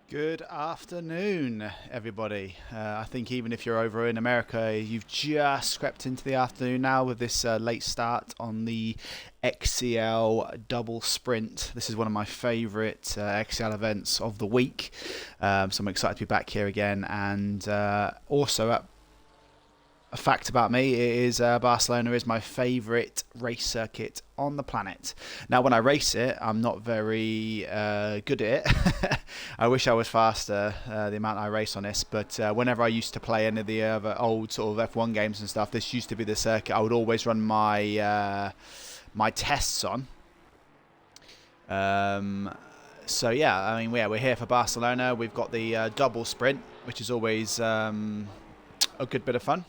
Good afternoon, everybody. I think even if you're over in America, you've just crept into the afternoon now with this late start on the XCL double sprint. This is one of my favourite XCL events of the week, so I'm excited to be back here again. And also, a fact about me is Barcelona is my favourite race circuit on the planet. Now, when I race it, I'm not very good at it. I wish I was faster, the amount I race on this, but whenever I used to play any of the other old sort of F1 games and stuff, this used to be the circuit I would always run my my tests on. So yeah, I mean, we're here for Barcelona. We've got the double sprint, which is always a good bit of fun.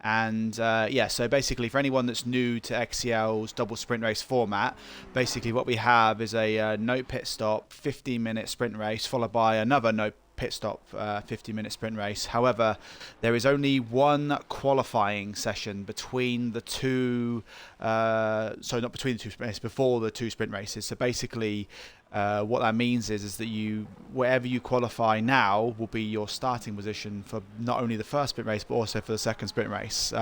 And yeah, so basically for anyone that's new to XCL's double sprint race format, basically what we have is a no pit stop 15-minute sprint race followed by another no pit stop 15-minute sprint race. However, there is only one qualifying session between the two, so not between the two sprint races, before the two sprint races. So basically what that means is that wherever you qualify now will be your starting position for not only the first sprint race but also for the second sprint race.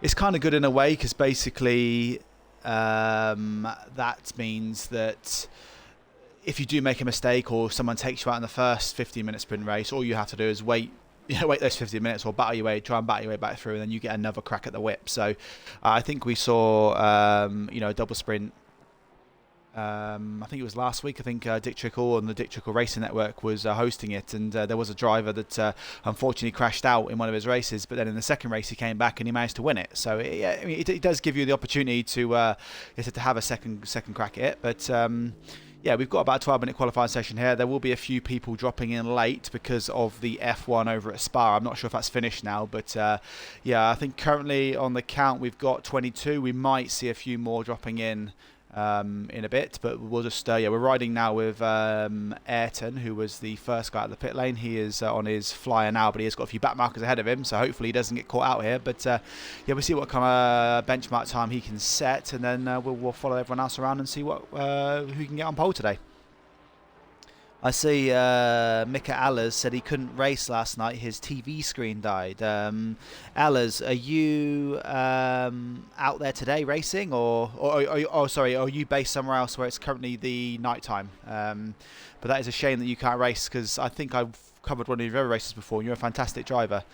It's kind of good in a way because basically that means that if you do make a mistake or someone takes you out in the first 15-minute sprint race, all you have to do is wait those 15 minutes or try and battle your way back through, and then you get another crack at the whip. So I think we saw a double sprint. I think it was last week. I think Dick Trickle on the Dick Trickle Racing Network was hosting it, and there was a driver that unfortunately crashed out in one of his races, but then in the second race he came back and he managed to win it. So it does give you the opportunity to have a second crack at it. But yeah, we've got about a 12-minute qualifying session here. There will be a few people dropping in late because of the F1 over at Spa. I'm not sure if that's finished now, but yeah, I think currently on the count we've got 22. We might see a few more dropping in a bit, but we'll just yeah, we're riding now with Ayrton, who was the first guy at the pit lane. He is on his flyer now, but he has got a few back markers ahead of him, so hopefully he doesn't get caught out here. But yeah, we'll see what kind of benchmark time he can set, and then we'll follow everyone else around and see what who can get on pole today. I see Mika Allers said he couldn't race last night. His TV screen died. Allers, are you out there today racing, or are you based somewhere else where it's currently the night time? But that is a shame that you can't race, because I think I've covered one of your other races before. You're a fantastic driver.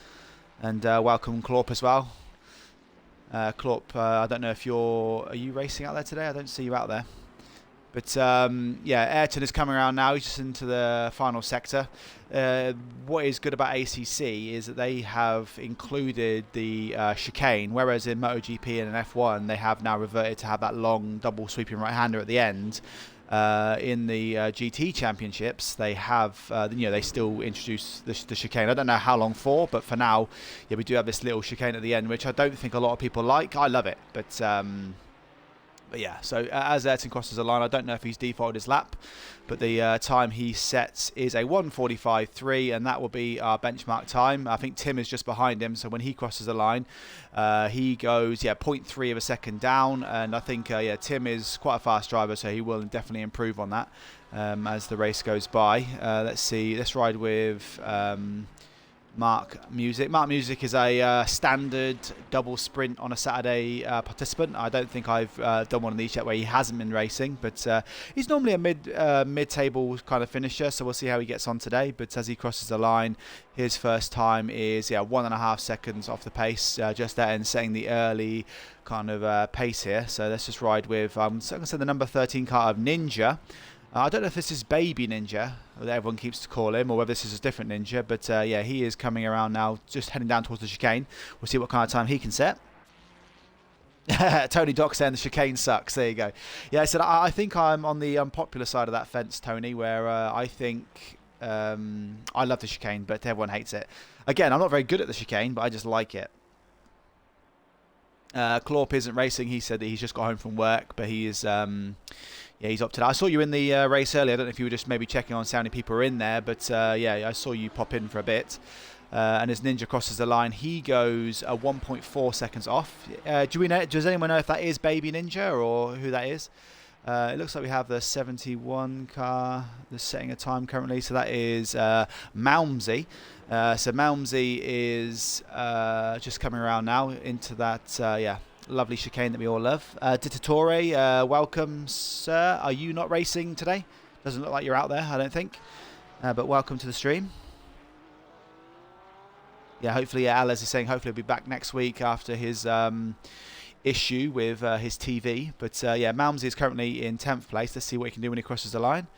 And welcome, Clarp, as well. Clarp, I don't know if are you racing out there today? I don't see you out there. But yeah, Ayrton is coming around now. He's just into the final sector. What is good about ACC is that they have included the chicane, whereas in MotoGP and in F1 they have now reverted to have that long double sweeping right-hander at the end. In the GT championships, they have they still introduce the chicane. I don't know how long for, but for now, yeah, we do have this little chicane at the end, which I don't think a lot of people like. I love it, but yeah, so as Ayrton crosses the line, I don't know if he's defaulted his lap, but the time he sets is a 1:45.3, and that will be our benchmark time. I think Tim is just behind him, so when he crosses the line, he goes 0.3 of a second down, and I think yeah, Tim is quite a fast driver, so he will definitely improve on that as the race goes by. Let's see, let's ride with Mark Music. Mark Music is a standard double sprint on a Saturday participant. I don't think I've done one of these yet where he hasn't been racing, but he's normally a mid-table kind of finisher, so we'll see how he gets on today. But as he crosses the line, his first time is 1.5 seconds off the pace, just there, and setting the early kind of pace here. So let's just ride with I'm going to say the number 13 car of Ninja. I don't know if this is Baby Ninja, that everyone keeps to call him, or whether this is a different Ninja, but yeah, he is coming around now, just heading down towards the chicane. We'll see what kind of time he can set. Tony Doc saying the chicane sucks. There you go. Yeah, I said I think I'm on the unpopular side of that fence, Tony, where I think I love the chicane, but everyone hates it. Again, I'm not very good at the chicane, but I just like it. Clarp isn't racing. He said that he's just got home from work, but he is... yeah, he's opted out. I saw you in the race earlier. I don't know if you were just maybe checking on how many people are in there, but yeah, I saw you pop in for a bit. And as Ninja crosses the line, he goes 1.4 seconds off. Does anyone know if that is Baby Ninja or who that is? It looks like we have the 71 car that's setting a time currently, so that is Malmsey. So Malmsey is just coming around now into that, lovely chicane that we all love. Dittatore, welcome, sir. Are you not racing today? Doesn't look like you're out there, I don't think. But welcome to the stream. Yeah, hopefully, Alice is saying hopefully he'll be back next week after his issue with his TV. But yeah, Malmsey is currently in 10th place. Let's see what he can do when he crosses the line.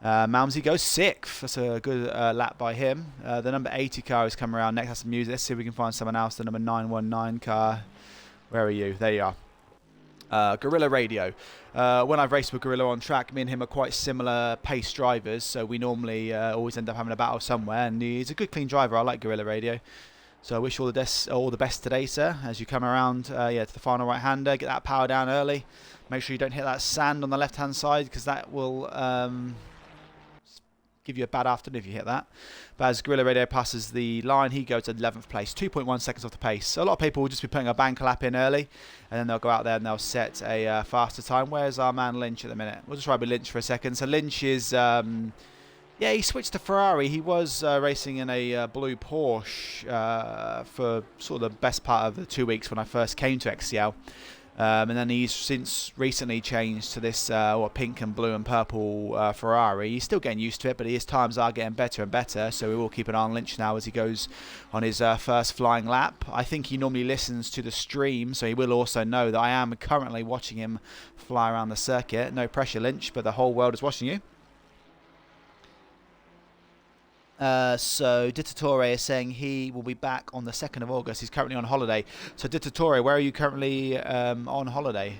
Malmsey goes 6th. That's a good lap by him. The number 80 car is coming around next. That's the music. Let's see if we can find someone else. The number 919 car. Where are you? There you are. Gorilla Radio. When I've raced with Gorilla on track, me and him are quite similar pace drivers, so we normally always end up having a battle somewhere, and he's a good clean driver. I like Gorilla Radio. So I wish all the best today, sir, as you come around to the final right-hander. Get that power down early. Make sure you don't hit that sand on the left-hand side, because that will give you a bad afternoon if you hit that. But as Gorilla Radio passes the line, he goes to 11th place, 2.1 seconds off the pace. So a lot of people will just be putting a bank lap in early, and then they'll go out there and they'll set a faster time. Where's our man Lynch at the minute? We'll just ride with Lynch for a second. So Lynch is... yeah, he switched to Ferrari. He was racing in a blue Porsche for sort of the best part of the 2 weeks when I first came to XCL. And then he's since recently changed to this pink and blue and purple Ferrari. He's still getting used to it, but his times are getting better and better. So we will keep an eye on Lynch now as he goes on his first flying lap. I think he normally listens to the stream, so he will also know that I am currently watching him fly around the circuit. No pressure, Lynch, but the whole world is watching you. So Dittatore is saying he will be back on the 2nd of August. He's currently on holiday. So Dittatore, where are you currently on holiday?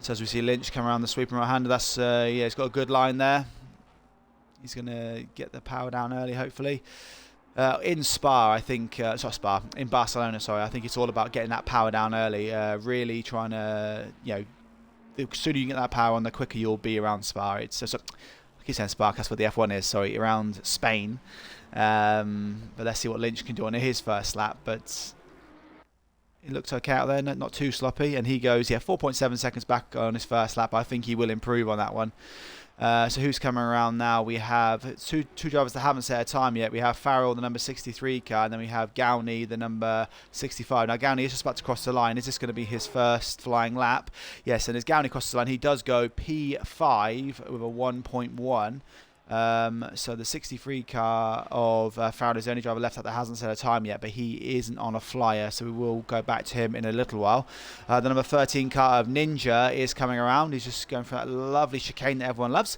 So as we see Lynch come around the sweeping right hander, that's he's got a good line there. He's going to get the power down early, hopefully. In Spa, I think, in Barcelona, sorry, I think it's all about getting that power down early. Really trying to, the sooner you get that power on, the quicker you'll be around Spa. It's just I keep saying Spa, that's what the F1 is, sorry, around Spain. But let's see what Lynch can do on his first lap. But he looks okay out there, not too sloppy. And he goes, 4.7 seconds back on his first lap. I think he will improve on that one. So who's coming around now? We have two drivers that haven't set a time yet. We have Farrell, the number 63 car, and then we have Gowney, the number 65. Now Gowney is just about to cross the line. Is this going to be his first flying lap? Yes, and as Gowney crosses the line, he does go P5 with a 1.1. So the 63 car of Farrell is the only driver left out that hasn't set a time yet, but he isn't on a flyer, so we will go back to him in a little while. The number 13 car of Ninja is coming around. He's just going for that lovely chicane that everyone loves.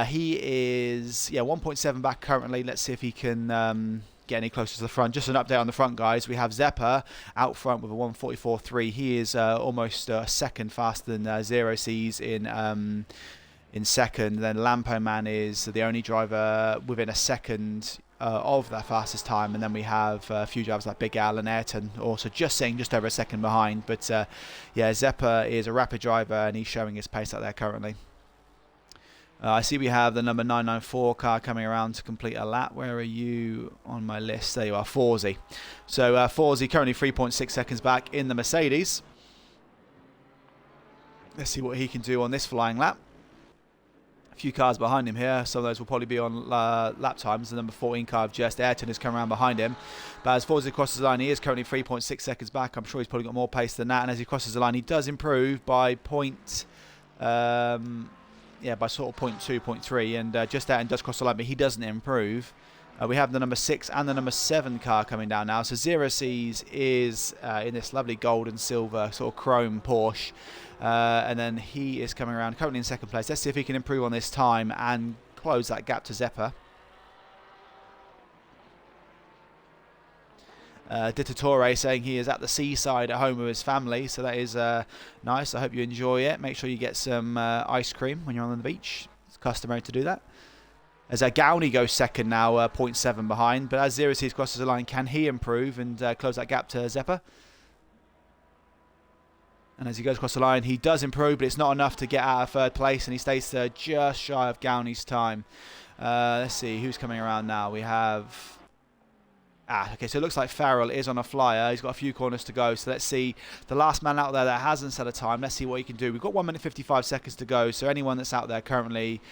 He is 1.7 back currently. Let's see if he can get any closer to the front. Just an update on the front, guys. We have Zeppa out front with a 1:44.3. He is almost a second faster than Zero C's in second. Then Lampo Man is the only driver within a second of that fastest time, and then we have a few drivers like Big Al and Ayrton also just over a second behind. But Zeppa is a rapid driver and he's showing his pace out there currently. I see we have the number 994 car coming around to complete a lap. Where are you on my list? There you are, Forzy. So Forzy currently 3.6 seconds back in the Mercedes. Let's see what he can do on this flying lap. A few cars behind him here. Some of those will probably be on lap times. The number 14 car of Just Ayrton has come around behind him. But as Forzy crosses the line, he is currently 3.6 seconds back. I'm sure he's probably got more pace than that. And as he crosses the line, he does improve by by sort of 0.2, 0.3. And Just Ayrton does cross the line, but he doesn't improve. We have the number 6 and the number 7 car coming down now. So Zero C's is in this lovely gold and silver sort of chrome Porsche. And then he is coming around currently in second place. Let's see if he can improve on this time and close that gap to Zeppa. Dittatore saying he is at the seaside at home with his family, so that is nice. I hope you enjoy it. Make sure you get some ice cream when you're on the beach. It's customary to do that. As Gowney goes second now, 0.7 behind. But as Zero C's crosses the line, can he improve and close that gap to Zeppa? And as he goes across the line, he does improve, but it's not enough to get out of third place, and he stays just shy of Gowney's time. Let's see who's coming around now. We have Okay, so it looks like Farrell is on a flyer. He's got a few corners to go. So let's see the last man out there that hasn't set a time. Let's see what he can do. We've got 1 minute 55 seconds to go. So anyone that's out there currently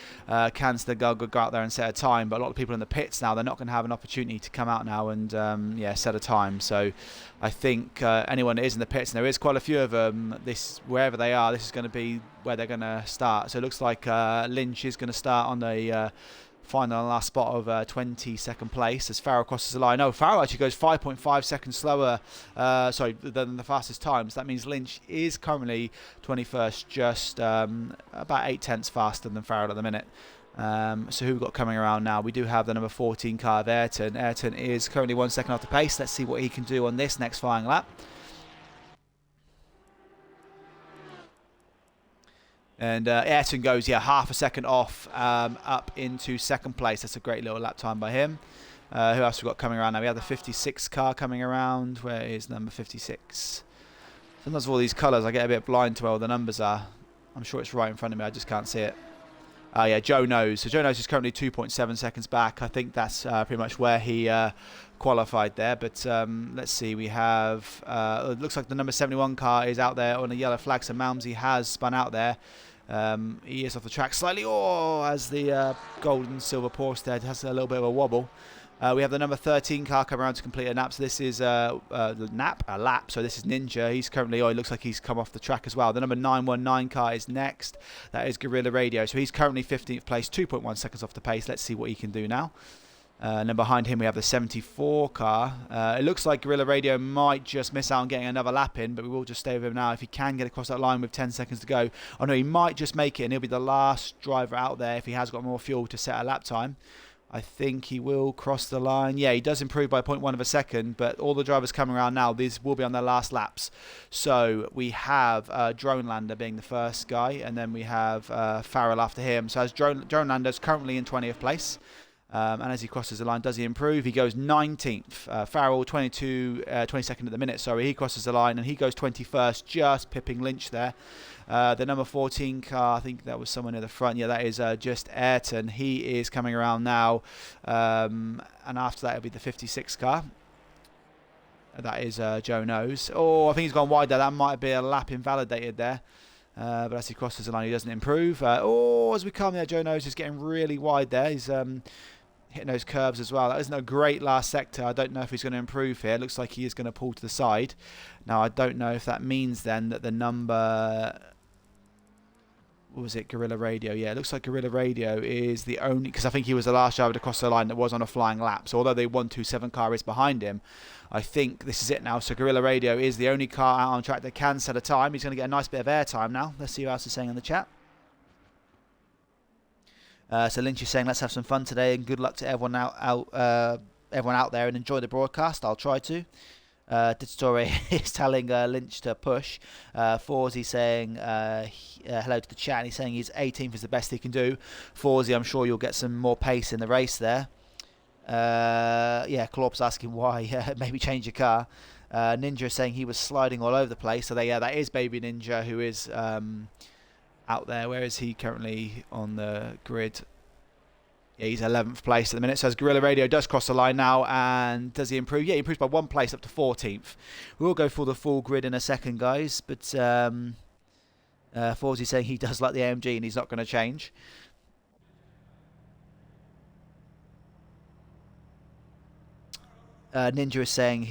can still go out there and set a time. But a lot of people in the pits now, they're not going to have an opportunity to come out now and set a time. So I think anyone that is in the pits, and there is quite a few of them, wherever they are, this is going to be where they're going to start. So it looks like Lynch is going to start on the final and last spot of 22nd place as Farrell crosses the line. Oh, Farrell actually goes 5.5 seconds slower, than the fastest time. So that means Lynch is currently 21st, just about 8 tenths faster than Farrell at the minute. So who we've got coming around now? We do have the number 14 car of Ayrton. Ayrton is currently 1 second off the pace. Let's see what he can do on this next flying lap. And Ayrton goes, half a second off up into second place. That's a great little lap time by him. Who else we got coming around now? We have the 56 car coming around. Where is number 56? Sometimes with all these colours, I get a bit blind to where all the numbers are. I'm sure it's right in front of me. I just can't see it. Joe Knows. So Joe Knows is currently 2.7 seconds back. I think that's pretty much where he qualified there. But let's see. We have... it looks like the number 71 car is out there on a yellow flag. So Malmsey has spun out there. He is off the track slightly, as the gold and silver Porsche has a little bit of a wobble. We have the number 13 car coming around to complete a nap. So this is a lap. So this is Ninja. He's currently, it looks like he's come off the track as well. The number 919 car is next. That is Guerrilla Radio. So he's currently 15th place, 2.1 seconds off the pace. Let's see what he can do now. And then behind him we have the 74 car. It looks like Guerrilla Radio might just miss out on getting another lap in, but we will just stay with him now if he can get across that line with 10 seconds to go. Oh no, he might just make it, and he'll be the last driver out there if he has got more fuel to set a lap time. I think he will cross the line. Yeah, he does improve by 0.1 of a second, but all the drivers coming around now, these will be on their last laps. So we have Drone Lander being the first guy, and then we have Farrell after him. So as Drone Lander's currently in 20th place. And as he crosses the line, does he improve? He goes 19th. Farrell 22nd at the minute. Sorry, he crosses the line and he goes 21st, just pipping Lynch there. The number 14 car, I think that was someone near the front. Yeah, that is just Ayrton. He is coming around now, and after that it'll be the 56 car. That is Joe Knows. Oh, I think he's gone wide there. That might be a lap invalidated there. But as he crosses the line, he doesn't improve. As we come there, Joe Knows is getting really wide there. He's hitting those curves as well. That isn't a great last sector. I don't know if he's going to improve here. It looks like he is going to pull to the side. Now, I don't know if that means then that the number... What was it? Guerrilla Radio. Yeah, it looks like Guerrilla Radio is the only... Because I think he was the last driver to cross the line that was on a flying lap. So although the 127 car is behind him, I think this is it now. So Guerrilla Radio is the only car out on track that can set a time. He's going to get a nice bit of air time now. Let's see what else is saying in the chat. So Lynch is saying, let's have some fun today and good luck to everyone everyone out there and enjoy the broadcast. I'll try to. Dittatore is telling Lynch to push. Forsey saying hello to the chat, and he's saying his 18th is the best he can do. Forsey, I'm sure you'll get some more pace in the race there. Klorp's asking why maybe change your car. Ninja is saying he was sliding all over the place. So that is Baby Ninja who is out there. Where is he currently on the grid? Yeah, he's 11th place at the minute. So as Guerrilla Radio does cross the line now, and does he improve? Yeah, he improves by 1 place up to 14th. We'll go for the full grid in a second, guys. But Forsey saying he does like the AMG and he's not going to change. Ninja is saying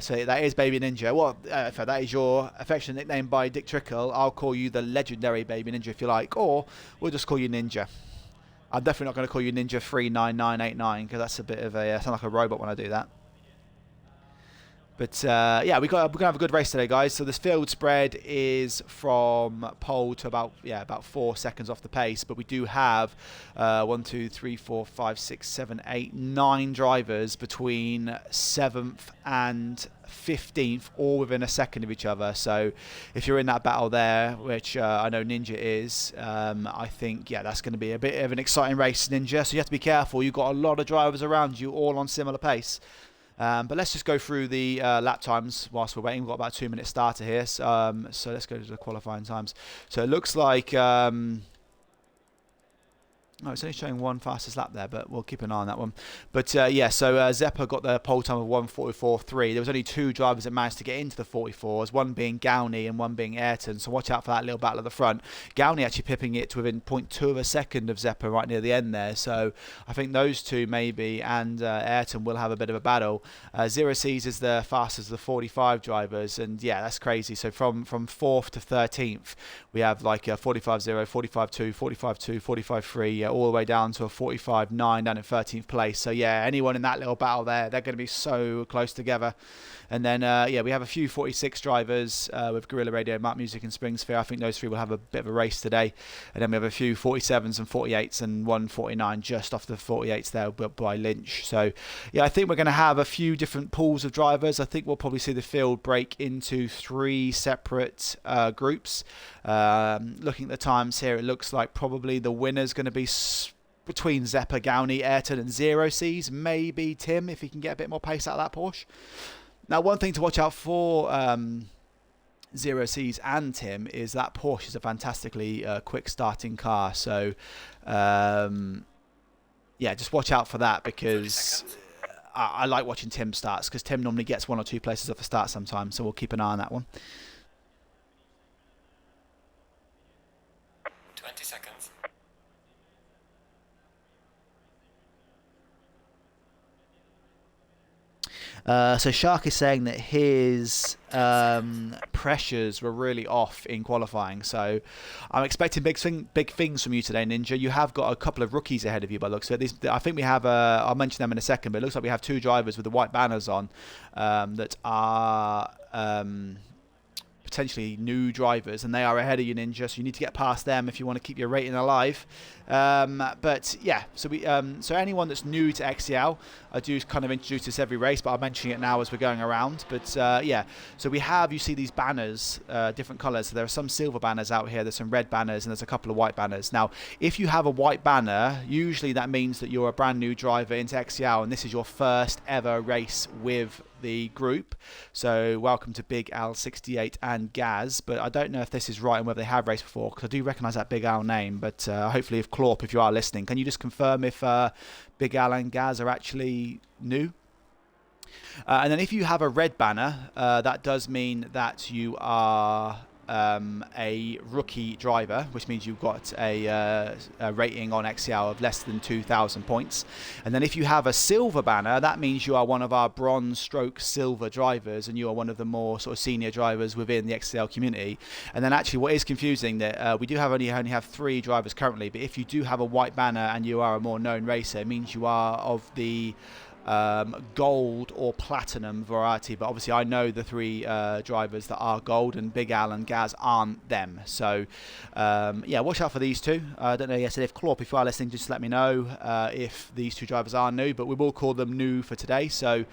so that is Baby Ninja. Well, that is your affectionate nickname by Dick Trickle. I'll call you the legendary Baby Ninja if you like, or we'll just call you Ninja. I'm definitely not going to call you Ninja 39989 because that's a bit of a sound like a robot when I do that. But we're going to have a good race today, guys. So this field spread is from pole to about 4 seconds off the pace. But we do have 1, 2, 3, 4, 5, 6, 7, 8, 9 drivers between 7th and 15th, all within a second of each other. So if you're in that battle there, which I know Ninja is, I think that's going to be a bit of an exciting race, Ninja. So you have to be careful. You've got a lot of drivers around you, all on similar pace. But let's just go through the lap times whilst we're waiting. We've got about a 2-minute starter here. So let's go to the qualifying times. So it looks like Oh, it's only showing one fastest lap there, but we'll keep an eye on that one. But yeah, so Zeppa got the pole time of 1:44.3. There was only 2 drivers that managed to get into the 44s, one being Gowney and one being Ayrton. So watch out for that little battle at the front. Gowney actually pipping it to within 0.2 of a second of Zeppa right near the end there. So I think those two maybe and Ayrton will have a bit of a battle. Zero C's is the fastest of the 45 drivers, and yeah, that's crazy. So from 4th to 13th, we have like 45.0, 45.2, 45.2, 45.3, all the way down to a 45.9 down in 13th place. So yeah, anyone in that little battle there, they're going to be so close together. And then yeah, we have a few 46 drivers with Gorilla Radio, Mark Music and Spring Sphere. I think those 3 will have a bit of a race today. And then we have a few 47s and 48s and 149 just off the 48s there by Lynch. So yeah, I think we're going to have a few different pools of drivers. I think we'll probably see the field break into 3 separate groups. Looking at the times here, it looks like probably the winner's going to be between Zeppa, Gowney, Ayrton and Zero C's. Maybe Tim, if he can get a bit more pace out of that Porsche. Now, one thing to watch out for Zero C's and Tim is that Porsche is a fantastically quick starting car. So, yeah, just watch out for that, because I like watching Tim starts, because Tim normally gets 1 or 2 places off the start sometimes. So we'll keep an eye on that one. 20 seconds. So Shark is saying that his pressures were really off in qualifying. So I'm expecting big things from you today, Ninja. You have got a couple of rookies ahead of you by the looks of it. I think we have, I'll mention them in a second, but it looks like we have 2 drivers with the white banners on that are potentially new drivers, and they are ahead of you, Ninja, so you need to get past them if you want to keep your rating alive. But yeah, so we so anyone that's new to XCL, I do kind of introduce this every race, but I'm mentioning it now as we're going around. But yeah, so we have, you see these banners, different colours. So there are some silver banners out here, there's some red banners, and there's a couple of white banners. Now, if you have a white banner, usually that means that you're a brand new driver into XCL, and this is your first ever race with the group. So welcome to Big Al 68 and Gaz, but I don't know if this is right and whether they have raced before, because I do recognise that Big Al name. But hopefully, if Clorp, if you are listening, can you just confirm if Big Al and Gaz are actually new? And then if you have a red banner, that does mean that you are a rookie driver, which means you've got a rating on XCL of less than 2,000 points. And then if you have a silver banner, that means you are one of our bronze stroke silver drivers, and you are one of the more sort of senior drivers within the XCL community. And then actually what is confusing, that we do have only have 3 drivers currently, but if you do have a white banner and you are a more known racer, it means you are of the gold or platinum variety. But obviously I know the 3 drivers that are gold, and Big Al and Gaz aren't them. So yeah, watch out for these 2. I don't know yesterday if Clorp, if you are listening, just let me know if these 2 drivers are new, but we will call them new for today. So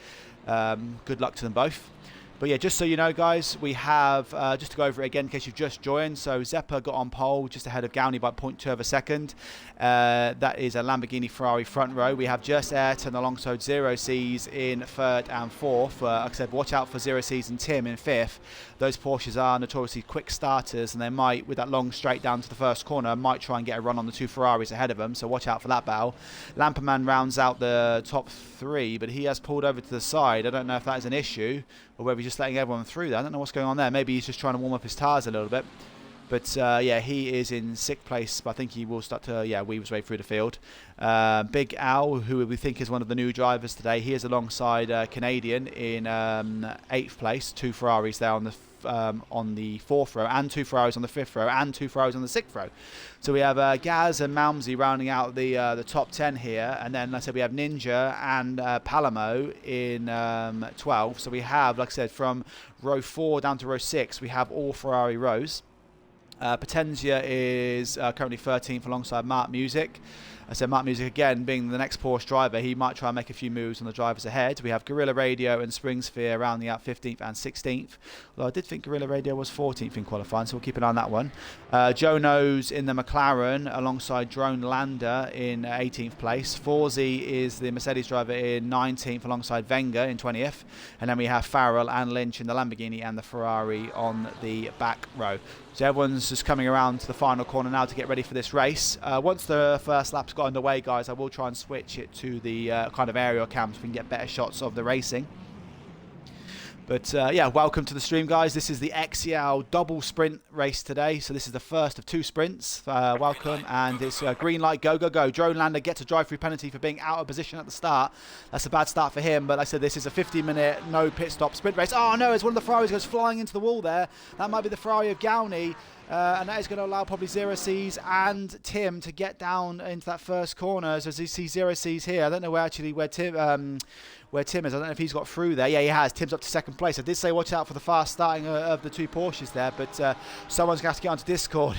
good luck to them both. But yeah, just so you know, guys, we have, just to go over it again in case you've just joined, so Zeppa got on pole just ahead of Gowney by 0.2 of a second. That is a Lamborghini Ferrari front row. We have just Ayrton alongside Zero C's in 3rd and 4th. Like I said, watch out for Zero C's and Tim in 5th. Those Porsches are notoriously quick starters, and they might, with that long straight down to the first corner, might try and get a run on the 2 Ferraris ahead of them, so watch out for that battle. Lamperman rounds out the top 3, but he has pulled over to the side. I don't know if that is an issue, or whether he's just letting everyone through there. I don't know what's going on there. Maybe he's just trying to warm up his tyres a little bit. But yeah, he is in 6th place, but I think he will start to weave his way through the field. Big Al, who we think is one of the new drivers today, he is alongside Canadian in 8th place. 2 Ferraris there on the 4th row, and 2 Ferraris on the 5th row, and 2 Ferraris on the 6th row. So we have Gaz and Malmsey rounding out the top 10 here, and then like I said, we have Ninja and Palamo in 12. So we have, like I said, from row 4 down to row 6, we have all Ferrari rows. Potenza is currently 13th alongside Mark Music. I said Mark Music, again, being the next Porsche driver, he might try and make a few moves on the drivers ahead. We have Gorilla Radio and Spring Sphere rounding out 15th and 16th. Although I did think Gorilla Radio was 14th in qualifying, so we'll keep an eye on that one. Joe Knows in the McLaren alongside Drone Lander in 18th place. Forzy is the Mercedes driver in 19th alongside Wenger in 20th. And then we have Farrell and Lynch in the Lamborghini and the Ferrari on the back row. So everyone's just coming around to the final corner now to get ready for this race. Once the first lap's gone, got underway, guys, I will try and switch it to the kind of aerial cams so we can get better shots of the racing. But yeah, welcome to the stream, guys. This is the XCL double sprint race today. So this is the first of 2 sprints. Welcome, and it's green light, go, go, go. Drone Lander gets a drive-through penalty for being out of position at the start. That's a bad start for him, but like I said, this is a 15-minute no pit stop sprint race. Oh no, it's one of the Ferraris goes flying into the wall there. That might be the Ferrari of Gowney. And that is going to allow probably Zero C's and Tim to get down into that first corner. So as you see Zero C's here, I don't know where Tim is. I don't know if he's got through there. Yeah, he has. Tim's up to second place. I did say watch out for the fast starting of the 2 Porsches there, but someone's going to have to get onto Discord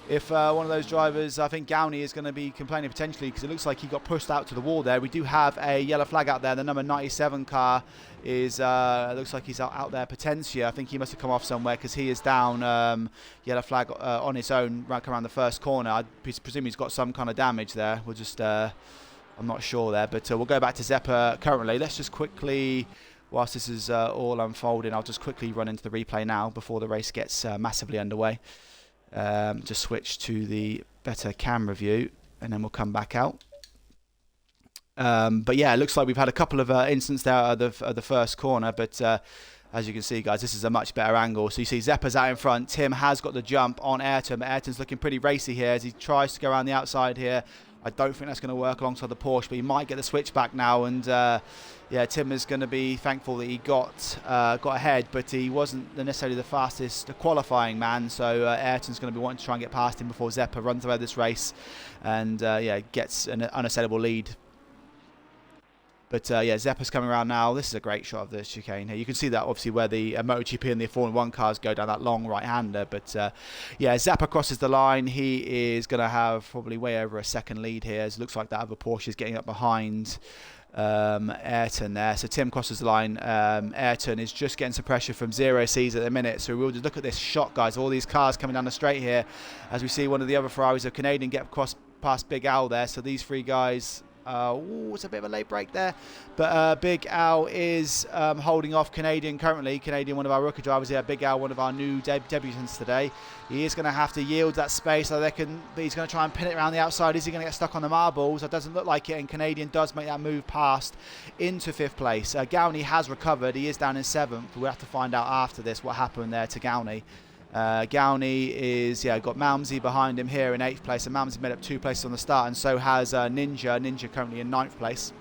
if one of those drivers, I think Gowney, is going to be complaining potentially, because it looks like he got pushed out to the wall there. We do have a yellow flag out there. The number 97 car is looks like he's out there. Potentia, I think he must have come off somewhere, because he is down. Yellow flag on his own right around the first corner. I presume he's got some kind of damage there. We'll just I'm not sure there, but we'll go back to Zeppa currently. Let's just quickly, whilst this is all unfolding, I'll just quickly run into the replay now before the race gets massively underway. Just switch to the better camera view, and then we'll come back out. But yeah, it looks like we've had a couple of incidents there at the first corner, but as you can see, guys, this is a much better angle. So you see Zeppa's out in front. Tim has got the jump on Ayrton. Ayrton's looking pretty racy here as he tries to go around the outside here. I don't think that's going to work alongside the Porsche, but he might get the switch back now. And yeah, Tim is going to be thankful that he got ahead, but he wasn't necessarily the fastest qualifying man. So Ayrton's going to be wanting to try and get past him before Zeppa runs away this race, and yeah, gets an unassailable lead. But yeah, Zeppa's coming around now. This is a great shot of the chicane here. You can see that obviously where the MotoGP and the Formula 1 cars go down that long right-hander. But yeah, Zeppa crosses the line. He is going to have probably way over a second lead here. It looks like that other Porsche is getting up behind Ayrton there. So Tim crosses the line. Ayrton is just getting some pressure from Zero C's at the minute. So we'll just look at this shot, guys. All these cars coming down the straight here. As we see one of the other Ferraris of Canadian get past Big Al there. So these 3 guys... it's a bit of a late break there, but Big Al is holding off Canadian currently. Canadian, one of our rookie drivers here. Big Al, one of our new debutants today. He is going to have to yield that space. I reckon he's going to try and pin it around the outside. Is he going to get stuck on the marbles? It doesn't look like it, and Canadian does make that move past into 5th place. Gowney has recovered. He is down in 7th. We'll have to find out after this what happened there to Gowney. Gowney is, yeah, got Malmsey behind him here in 8th place, and Malmsey made up 2 places on the start, and so has Ninja. Ninja currently in 9th place.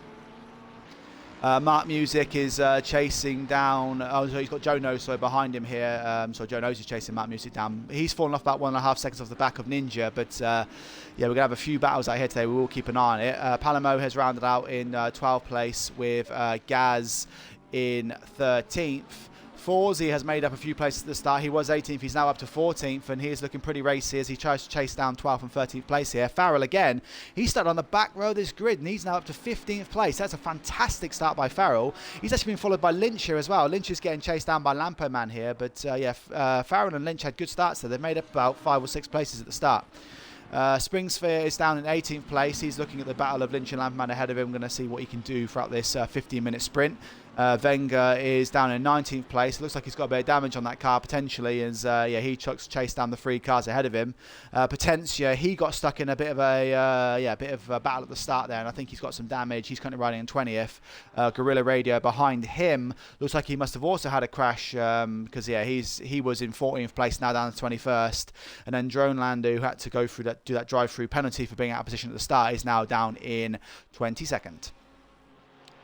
Mark Music is chasing down, so he's got Joe Noso behind him here, so Joe Noso is chasing Mark Music down. He's fallen off about 1.5 seconds off the back of Ninja, but yeah, we're going to have a few battles out here today. We will keep an eye on it. Palamo has rounded out in 12th place with Gaz in 13th. Forsey has made up a few places at the start. He was 18th. He's now up to 14th, and he is looking pretty racy as he tries to chase down 12th and 13th place here. Farrell again. He started on the back row of this grid, and he's now up to 15th place. That's a fantastic start by Farrell. He's actually been followed by Lynch here as well. Lynch is getting chased down by Lampo Man here, but yeah, Farrell and Lynch had good starts there. They've made up about 5 or 6 places at the start. Springsphere is down in 18th place. He's looking at the battle of Lynch and Lampman ahead of him. We're going to see what he can do throughout this 15-minute sprint. Wenger is down in 19th place. It looks like he's got a bit of damage on that car potentially, as yeah, he chased down the 3 cars ahead of him. Potentia, he got stuck in a bit of a battle at the start there, and I think he's got some damage. He's currently riding in 20th. Gorilla Radio behind him looks like he must have also had a crash, because yeah, he was in 14th place, now down to 21st. And then Drone Lander, who had to go through do that drive-through penalty for being out of position at the start, is now down in 22nd.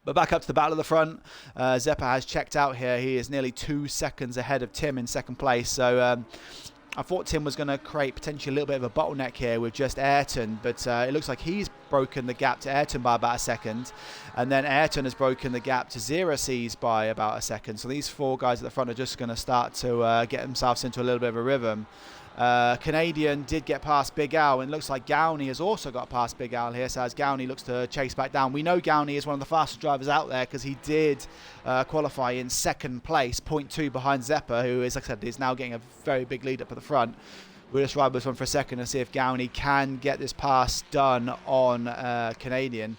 But back up to the battle at the front. Zeppa has checked out here. He is nearly 2 seconds ahead of Tim in 2nd place. So I thought Tim was going to create potentially a little bit of a bottleneck here with just Ayrton, but it looks like he's broken the gap to Ayrton by about a second, and then Ayrton has broken the gap to Zero C's by about a second. So these 4 guys at the front are just going to start to get themselves into a little bit of a rhythm. Canadian did get past Big Al, and it looks like Gowney has also got past Big Al here, so as Gowney looks to chase back down. We know Gowney is one of the fastest drivers out there because he did qualify in 2nd place, 0.2 behind Zeppa, who is, like I said, is now getting a very big lead up at the front. We'll just ride this one for a second and see if Gowney can get this pass done on Canadian.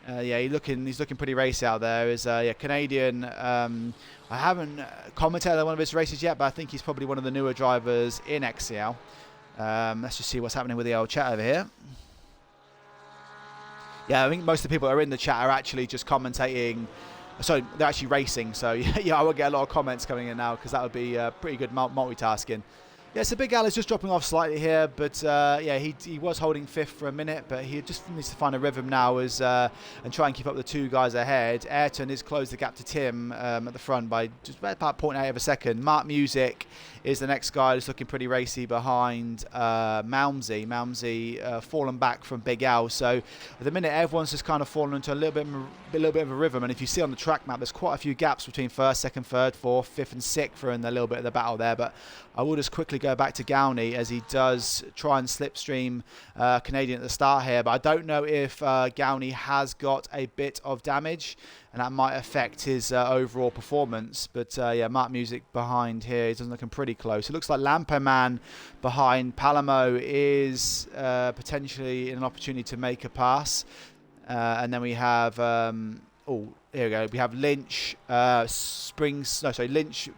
Yeah, he's looking pretty racy out there. Yeah, Canadian. I haven't commented on one of his races yet, but I think he's probably one of the newer drivers in XCL. Let's just see what's happening with the old chat over here. Yeah, I think most of the people that are in the chat are actually just commentating. So they're actually racing. So yeah, I will get a lot of comments coming in now because that would be pretty good multitasking. Yeah, so Big Al is just dropping off slightly here, but yeah, he was holding fifth for a minute, but he just needs to find a rhythm now and try and keep up the two guys ahead. Ayrton has closed the gap to Tim at the front by just about 0.8 of a second. Mark Music is the next guy who's looking pretty racy behind Malmsey. Malmsey fallen back from Big Al, so at the minute everyone's just kind of fallen into a little bit of a rhythm. And if you see on the track map, there's quite a few gaps between first, second, third, fourth, fifth, and sixth for in a little bit of the battle there. But I will just quickly go back to Gowney as he does try and slipstream Canadian at the start here, but I don't know if Gowney has got a bit of damage and that might affect his overall performance. But yeah, Mark Music behind here, he's looking pretty close. It looks like Lampo Man behind Palamo is potentially an opportunity to make a pass, and then we have oh, here we go, we have Lynch, Lynch,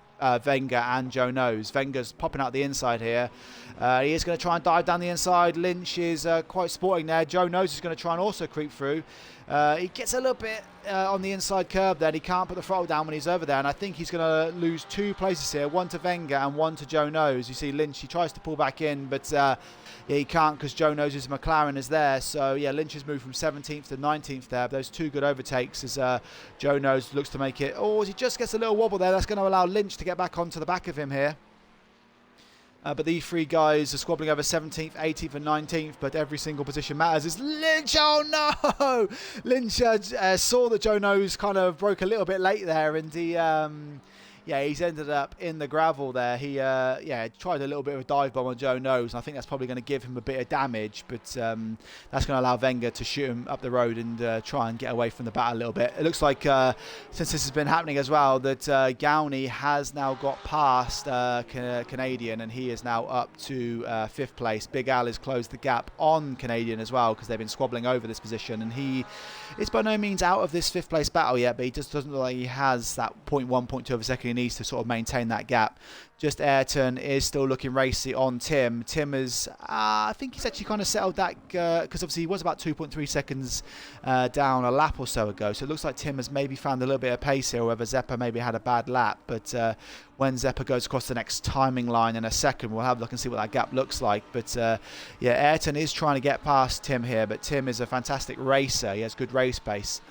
Wenger and Joe Knows. Wenger's popping out the inside here. He is going to try and dive down the inside. Lynch is quite sporting there. Joe Knows is going to try and also creep through. He gets a little bit on the inside curb there. He can't put the throttle down when he's over there, and I think he's going to lose two places here, one to Wenger and one to Joe Knows. You see Lynch, he tries to pull back in, but yeah, he can't because Joe Knows' McLaren is there. So yeah, Lynch has moved from 17th to 19th there. Those two good overtakes as Joe Knows looks to make it. Oh, he just gets a little wobble there. That's going to allow Lynch to get back onto the back of him here. But these three guys are squabbling over 17th, 18th and 19th, but every single position matters. It's Lynch, oh no! Lynch saw that Joe Knows kind of broke a little bit late there, and he, yeah, he's ended up in the gravel there. He yeah, tried a little bit of a dive bomb on Joe Knows, and I think that's probably going to give him a bit of damage, but that's going to allow Wenger to shoot him up the road and try and get away from the battle a little bit. It looks like, since this has been happening as well, that Gowney has now got past Canadian, and he is now up to 5th place. Big Al has closed the gap on Canadian as well, because they've been squabbling over this position, and he is by no means out of this 5th place battle yet, but he just doesn't look like he has that 0.1, 0.2 of a second he needs to sort of maintain that gap. Just Ayrton is still looking racy on Tim. Tim is, I think he's actually kind of settled that, because obviously he was about 2.3 seconds down a lap or so ago. So it looks like Tim has maybe found a little bit of pace here, whether Zeppa maybe had a bad lap. But when Zeppa goes across the next timing line in a second, we'll have a look and see what that gap looks like. But yeah, Ayrton is trying to get past Tim here, but Tim is a fantastic racer. He has good race pace.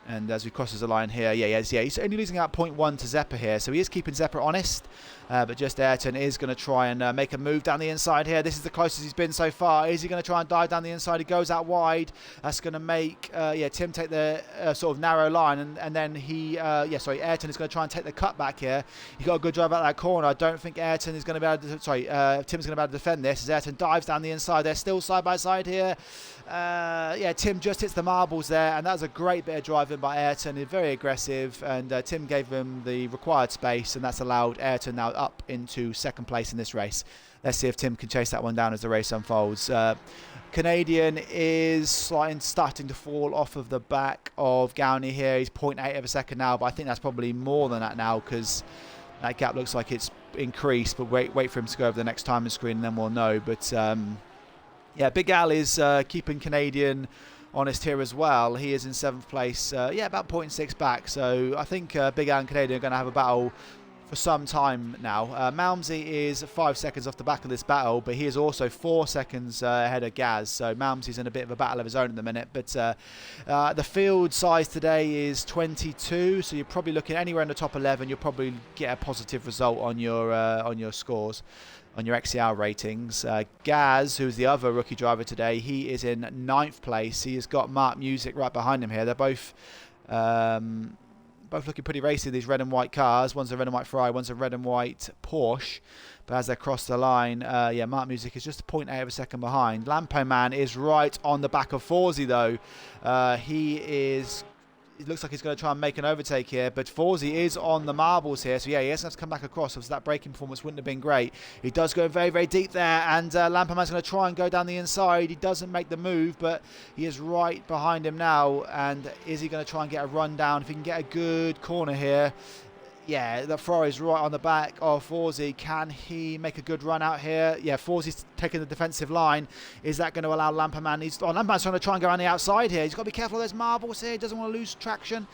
And as he crosses the line here, yeah, he's only losing out 0.1 to Zeppa here, so he is keeping Zeppa honest. But just Ayrton is going to try and make a move down the inside here. This is the closest he's been so far. Is he going to try and dive down the inside? He goes out wide. That's going to make yeah, Tim take the sort of narrow line, and then he Ayrton is going to try and take the cut back here. He got a good drive out that corner. I don't think Ayrton is going to be able to, Tim's going to be able to defend this as Ayrton dives down the inside. They're still side by side here. Yeah, Tim just hits the marbles there, and that was a great bit of driving by Ayrton. He's very aggressive, and Tim gave him the required space, and that's allowed Ayrton now up into 2nd place in this race. Let's see if Tim can chase that one down as the race unfolds. Canadian is starting to fall off of the back of Gowney here. He's 0.8 of a second now, but I think that's probably more than that now, because that gap looks like it's increased. But wait for him to go over the next timing screen, and then we'll know. But yeah, Big Al is keeping Canadian honest here as well. He is in 7th place, yeah, about 0.6 back. So I think Big Al and Canadian are going to have a battle for some time now. Malmsey is 5 seconds off the back of this battle, but he is also 4 seconds ahead of Gaz. So Malmsey's in a bit of a battle of his own at the minute. But the field size today is 22, so you're probably looking anywhere in the top 11. You'll probably get a positive result on your scores, on your XCL ratings. Gaz, who's the other rookie driver today, he is in 9th place. He has got Mark Music right behind him here. They're both looking pretty racy, these red and white cars. One's a red and white Ferrari, one's a red and white Porsche. But as they cross the line, yeah, Mark Music is just 0.8 of a second behind. Lampo Man is right on the back of Forsey though. It looks like he's going to try and make an overtake here, but Forsey is on the marbles here, so yeah, he has to come back across, so that braking performance wouldn't have been great. He does go very, very deep there, and Lampo Man's going to try and go down the inside. He doesn't make the move, but he is right behind him now, and is he going to try and get a run down? If he can get a good corner here, Yeah, the Ferrari's right on the back of Forsey. Can he make a good run out here? Yeah, Forsey's taking the defensive line. Is that going to allow Lamperman? Lamperman's trying to go around the outside here. He's got to be careful of those marbles here. He doesn't want to lose traction.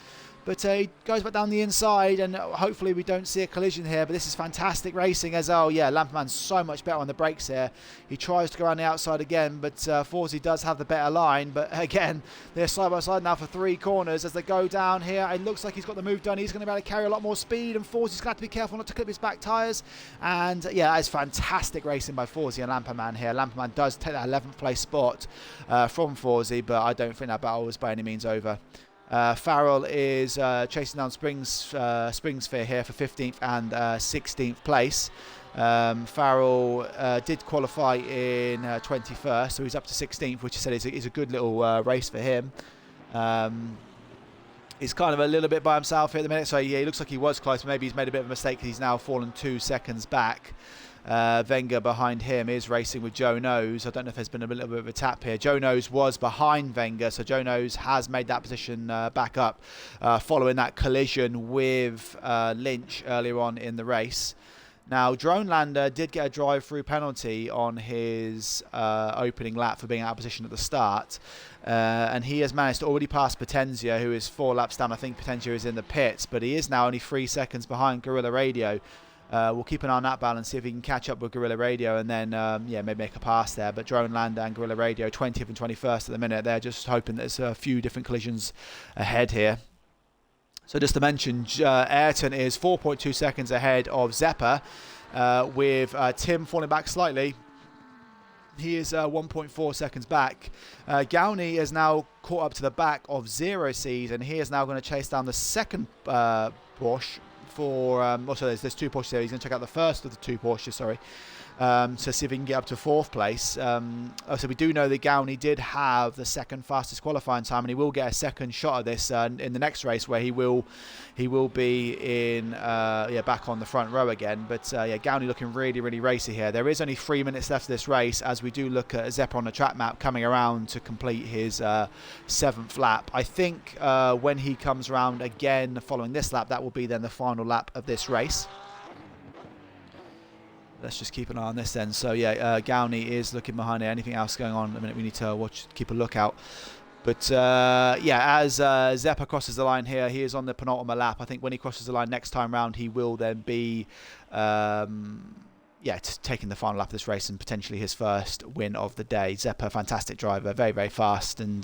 But he goes back down the inside, and hopefully we don't see a collision here. But this is fantastic racing as, oh yeah, Lamperman's so much better on the brakes here. He tries to go around the outside again, but Forsey does have the better line. But again, they're side by side now for 3 corners as they go down here. It looks like he's got the move done. He's going to be able to carry a lot more speed, and Forsey's going to have to be careful not to clip his back tyres. And yeah, that is fantastic racing by Forsey and Lamperman here. Lamperman does take that 11th place spot from Forsey, but I don't think that battle was by any means over. Farrell is chasing down Springsphere here for 15th and 16th place. Farrell did qualify in 21st, so he's up to 16th, which he said is a good little race for him. He's kind of a little bit by himself here at the minute, so yeah, he looks like he was close. Maybe he's made a bit of a mistake because he's now fallen 2 seconds back. Wenger behind him is racing with Joe Nose. I don't know if there's been a little bit of a tap here. Joe Nose was behind Wenger, so Joe Nose has made that position back up following that collision with Lynch earlier on in the race. Now, Drone Lander did get a drive-through penalty on his opening lap for being out of position at the start. And he has managed to already pass Potenzia, who is 4 laps down. I think Potenzia is in the pits, but he is now only 3 seconds behind Gorilla Radio. We'll keep an eye on that balance, see if he can catch up with Gorilla Radio and then, yeah, maybe make a pass there. But Drone Lander and Gorilla Radio, 20th and 21st at the minute. They're just hoping there's a few different collisions ahead here. So just to mention, Ayrton is 4.2 seconds ahead of Zeppa, with Tim falling back slightly. He is 1.4 seconds back. Gowney is now caught up to the back of Zero Seas, and he is now going to chase down the second Porsche. Also, there's 2 Porsches there. He's going to check out the first of the 2 Porsches, sorry, to see if he can get up to 4th place. So we do know that Gowney did have the second fastest qualifying time, and he will get a second shot at this in the next race, where he will be in back on the front row again. But yeah, Gowney looking really, really racy here. There is only 3 minutes left of this race as we do look at Zeppa on the track map coming around to complete his 7th lap. I think when he comes around again following this lap, that will be then the final lap of this race. Let's just keep an eye on this then. So yeah, Gowney is looking behind it. Anything else going on at the minute we need to keep a lookout. But yeah, as Zeppa crosses the line here, he is on the penultimate lap. I think when he crosses the line next time round, he will then be taking the final lap of this race and potentially his first win of the day. Zeppa, fantastic driver, very, very fast, and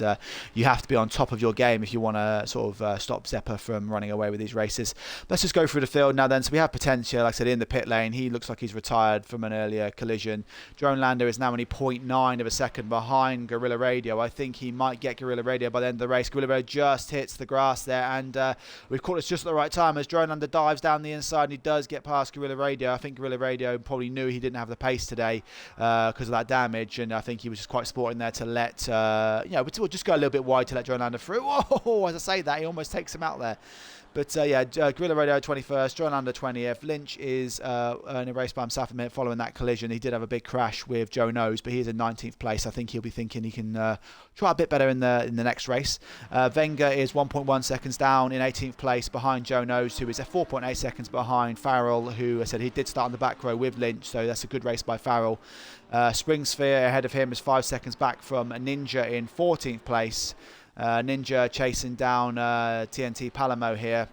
you have to be on top of your game if you want to sort of stop Zeppa from running away with these races. Let's just go through the field now then. So we have Potentia, like I said, in the pit lane. He looks like he's retired from an earlier collision. Drone Lander is now only 0.9 of a second behind Gorilla Radio. I think he might get Gorilla Radio by the end of the race. Gorilla Radio just hits the grass there, and we've caught it just at the right time as Drone Lander dives down the inside, and he does get past Gorilla Radio. I think Gorilla Radio probably knew he didn't have the pace today because of that damage, and I think he was just quite sporting there to let we'll just go a little bit wide to let Drone Lander through. Whoa, as I say that, he almost takes him out there. But yeah, Gorilla Radio 21st, Drone Lander 20th. Lynch is in a race by himself a minute following that collision. He did have a big crash with Joe Nose, but he is in 19th place. I think he'll be thinking he can try a bit better in the next race. Wenger is 1.1 seconds down in 18th place behind Joe Nose, who is at 4.8 seconds behind Farrell, who I said he did start on the back row with Lynch, so that's a good race by Farrell. Springsphere ahead of him is 5 seconds back from Ninja in 14th place. Ninja chasing down TNT Palamo here.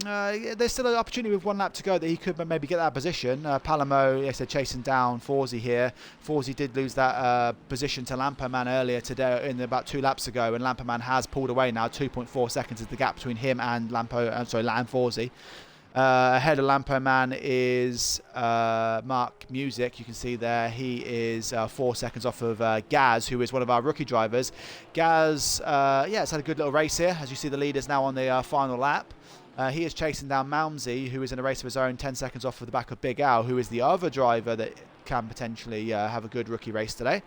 There's still an opportunity with 1 lap to go that he could maybe get that position. Palamo, yes, they're chasing down Forsey here. Forsey did lose that position to Lamperman earlier today, about 2 laps ago, and Lamperman has pulled away now. 2.4 seconds is the gap between him and Forsey. Ahead of Lamperman is Mark Music. You can see there he is 4 seconds off of Gaz, who is one of our rookie drivers. Gaz, it's had a good little race here. As you see, the leader's now on the final lap. He is chasing down Malmsey, who is in a race of his own, 10 seconds off of the back of Big Al, who is the other driver that can potentially have a good rookie race today.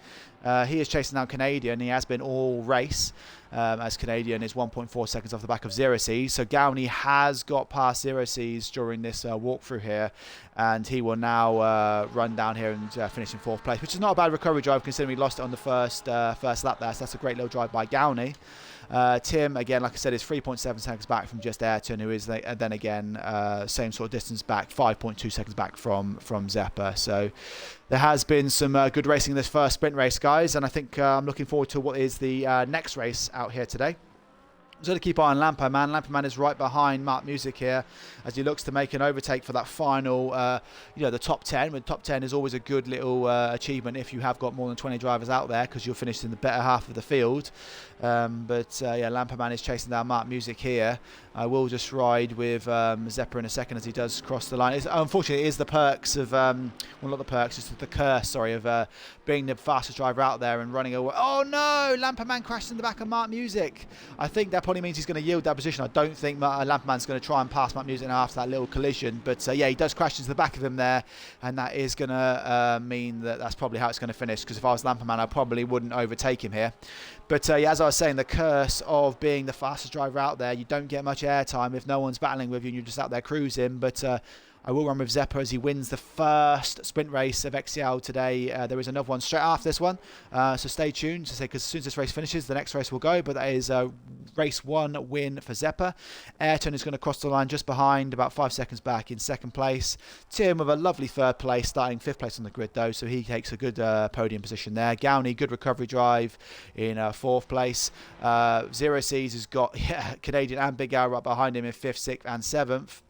He is chasing down Canadian. He has been all race, as Canadian is 1.4 seconds off the back of 0C. So Gowney has got past 0Cs during this walkthrough here, and he will now run down here and finish in 4th place, which is not a bad recovery drive considering we lost it on the first lap there. So that's a great little drive by Gowney. Tim, again, like I said, is 3.7 seconds back from just Ayrton, who is then again same sort of distance back, 5.2 seconds back from Zeppa. So there has been some good racing in this first sprint race, guys, and I think I'm looking forward to what is the next race out here today. So to keep eye on Lamperman. Lamperman is right behind Mark Music here as he looks to make an overtake for that final, the top 10. The top 10 is always a good little achievement if you have got more than 20 drivers out there, because you'll finish in the better half of the field. Lamperman is chasing down Mark Music here. I will just ride with Zeppa in a second as he does cross the line. Unfortunately, it is the perks of, not the perks, it's the curse, of being the fastest driver out there and running away. Oh no, Lamperman crashed in the back of Mark Music. I think that probably means he's going to yield that position. I don't think Lamperman's going to try and pass Mark Music now after that little collision. But he does crash into the back of him there, and that is going to mean that's probably how it's going to finish, because if I was Lamperman, I probably wouldn't overtake him here. But as I was saying, the curse of being the fastest driver out there, you don't get much airtime if no one's battling with you and you're just out there cruising. But I will run with Zeppa as he wins the first sprint race of XCL today. There is another one straight after this one, so stay tuned, because as soon as this race finishes, the next race will go. But that is race 1 win for Zeppa. Ayrton is going to cross the line just behind, about 5 seconds back in 2nd place. Tim with a lovely 3rd place, starting 5th place on the grid though, so he takes a good podium position there. Gowney, good recovery drive in 4th place. 0Cs has got Canadian and Big Al right behind him in 5th, 6th and 7th.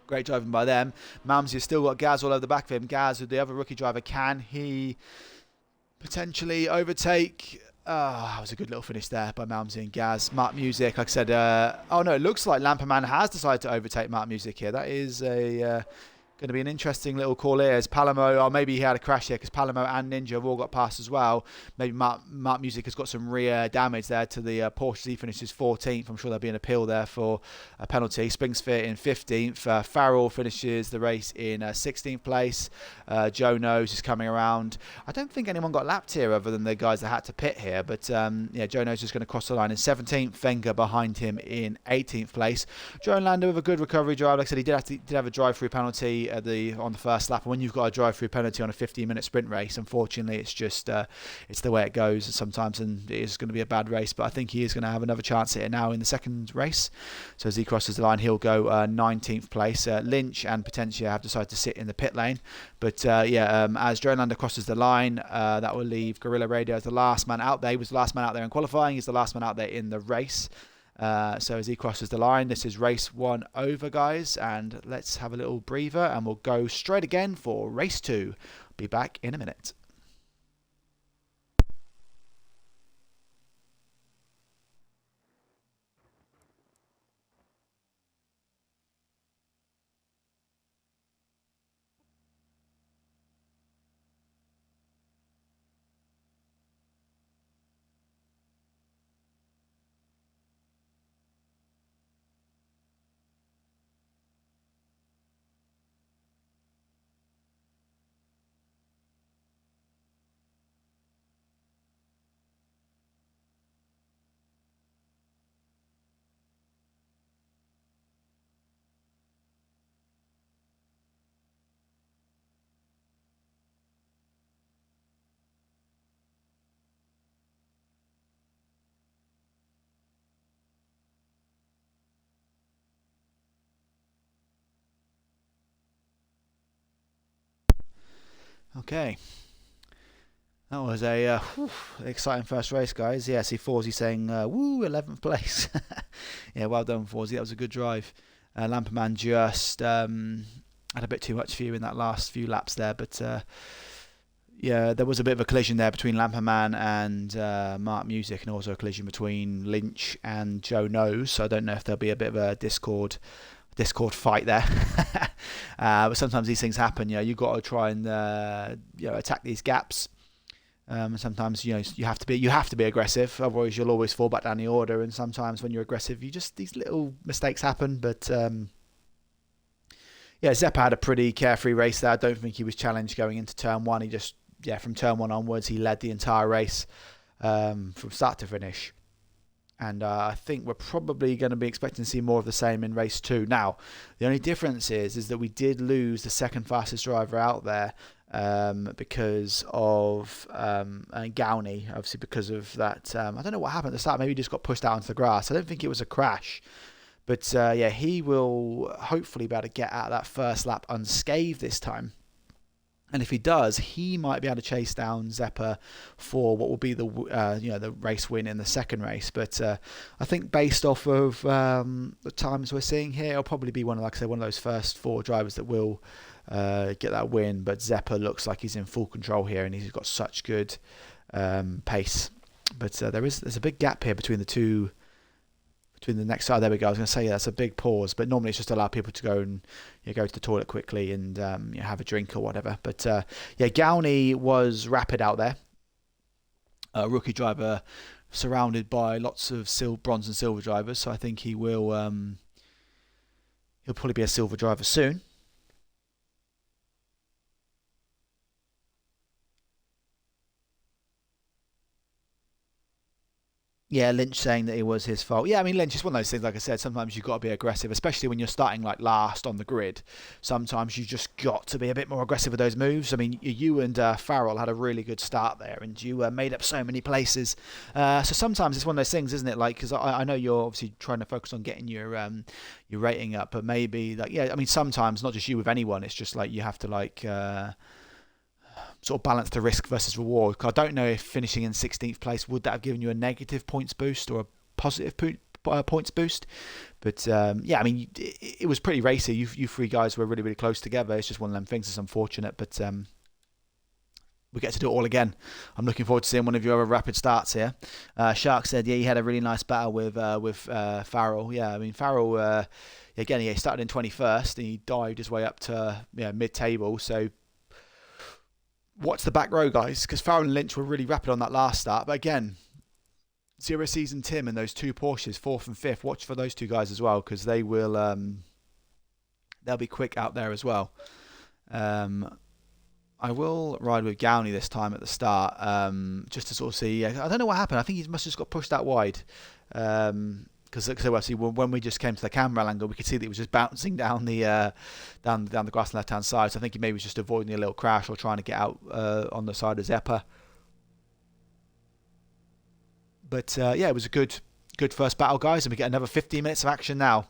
Great driving by them. Malmsey has still got Gaz all over the back of him. Gaz, the other rookie driver, can he potentially overtake? That was a good little finish there by Malmsey and Gaz. Mark Music, like I said, it looks like Lamperman has decided to overtake Mark Music here. That is going to be an interesting little call here, as Palamo, or maybe he had a crash here because Palamo and Ninja have all got past as well. Maybe Mark Music has got some rear damage there to the Porsche. He finishes 14th. I'm sure there'll be an appeal there for a penalty. Springsfit in 15th. Farrell finishes the race in 16th place. Joe Knows is coming around. I don't think anyone got lapped here other than the guys that had to pit here, but Joe Knows is going to cross the line in 17th. Wenger behind him in 18th place. Joe Lando with a good recovery drive. Like I said, he did have a drive-through penalty on the first lap, and when you've got a drive-through penalty on a 15-minute sprint race, unfortunately it's just it's the way it goes sometimes, and it is going to be a bad race. But I think he is going to have another chance at it now in the second race. So as he crosses the line, he'll go 19th place. Lynch and Potentia have decided to sit in the pit lane, but as Joe Lando crosses the line, that will leave Gorilla Radio as the last man out there. He was the last man out there in qualifying. He's the last man out there in the race. So as he crosses the line, this is race 1 over, guys, and let's have a little breather and we'll go straight again for race 2. Be back in a minute. Okay, that was a exciting first race, guys. Yeah, see Forsey saying, woo, 11th place. Yeah, well done, Forsey. That was a good drive. Lamperman just had a bit too much for you in that last few laps there, but yeah, there was a bit of a collision there between Lamperman and Mark Music, and also a collision between Lynch and Joe Knows. So I don't know if there'll be a bit of a Discord fight there. But sometimes these things happen. You've got to try and attack these gaps. Sometimes you have to be aggressive, otherwise you'll always fall back down the order. And sometimes when you're aggressive, these little mistakes happen. But Yeah, Zeppa had a pretty carefree race there. I don't think he was challenged going into turn one. He just, yeah, from turn one onwards, he led the entire race from start to finish. And I think we're probably going to be expecting to see more of the same in race two. Now, the only difference is that we did lose the second fastest driver out there because of Gowney, obviously because of that. I don't know what happened at the start. Maybe he just got pushed out onto the grass. I don't think it was a crash. But yeah, he will hopefully be able to get out of that first lap unscathed this time. And if he does, he might be able to chase down Zeppa for what will be the the race win in the second race. But I think based off of the times we're seeing here, it'll probably be one of those first four drivers that will get that win. But Zeppa looks like he's in full control here, and he's got such good pace. But there's a big gap here between the two. Between the next side, there we go. I was going to say that's a big pause, but normally it's just to allow people to go and go to the toilet quickly and have a drink or whatever. But yeah, Gowney was rapid out there. A rookie driver surrounded by lots of bronze and silver drivers, so I think he'll probably be a silver driver soon. Yeah, Lynch saying that it was his fault. Yeah, I mean, Lynch is one of those things, like I said, sometimes you've got to be aggressive, especially when you're starting like last on the grid. Sometimes you've just got to be a bit more aggressive with those moves. I mean, you and Farrell had a really good start there, and you made up so many places. So sometimes it's one of those things, isn't it? Like, because I know you're obviously trying to focus on getting your rating up, but maybe, like, yeah, I mean, sometimes, not just you with anyone, it's just like you have to, like... sort of balance the risk versus reward. I don't know if finishing in 16th place would that have given you a negative points boost or a positive points boost. But yeah, I mean, it was pretty racy. You three guys were really, really close together. It's just one of them things. It's unfortunate, but we get to do it all again. I'm looking forward to seeing one of your other rapid starts here. Shark said, yeah, he had a really nice battle with Farrell. Yeah, I mean, Farrell, again, he started in 21st and he dived his way up to mid-table. So watch the back row, guys, because Farrell and Lynch were really rapid on that last start. But again, Zero Season Tim and those two Porsches, 4th and 5th, watch for those two guys as well, because they will they'll be quick out there as well. I will ride with Gowney this time at the start, just to sort of see. I don't know what happened. I think he must have just got pushed out wide. Because obviously when we just came to the camera angle, we could see that he was just bouncing down the down the grass on the left-hand side. So I think he maybe was just avoiding a little crash or trying to get out on the side of Zeppa. But yeah, it was a good first battle, guys, and we get another 15 minutes of action now.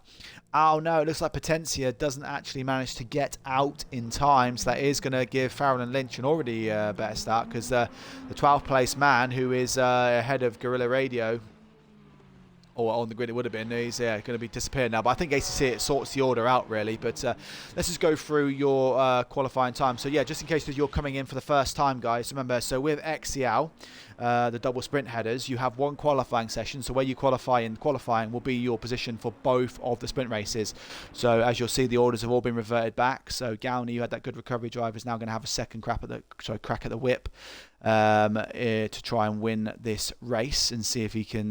Oh no, it looks like Potencia doesn't actually manage to get out in time, so that is going to give Farrell and Lynch an already better start, because the 12th place man, who is ahead of Guerrilla Radio, or on the grid it would have been, he's going to be disappearing now. But I think ACC, it sorts the order out, really. But let's just go through your qualifying time. So, yeah, just in case you're coming in for the first time, guys, remember, so with XCL, the double sprint headers, you have one qualifying session. So where you qualify in qualifying will be your position for both of the sprint races. So as you'll see, the orders have all been reverted back. So Gowney, you had that good recovery driver, is now going to have a second crack at the whip to try and win this race and see if he can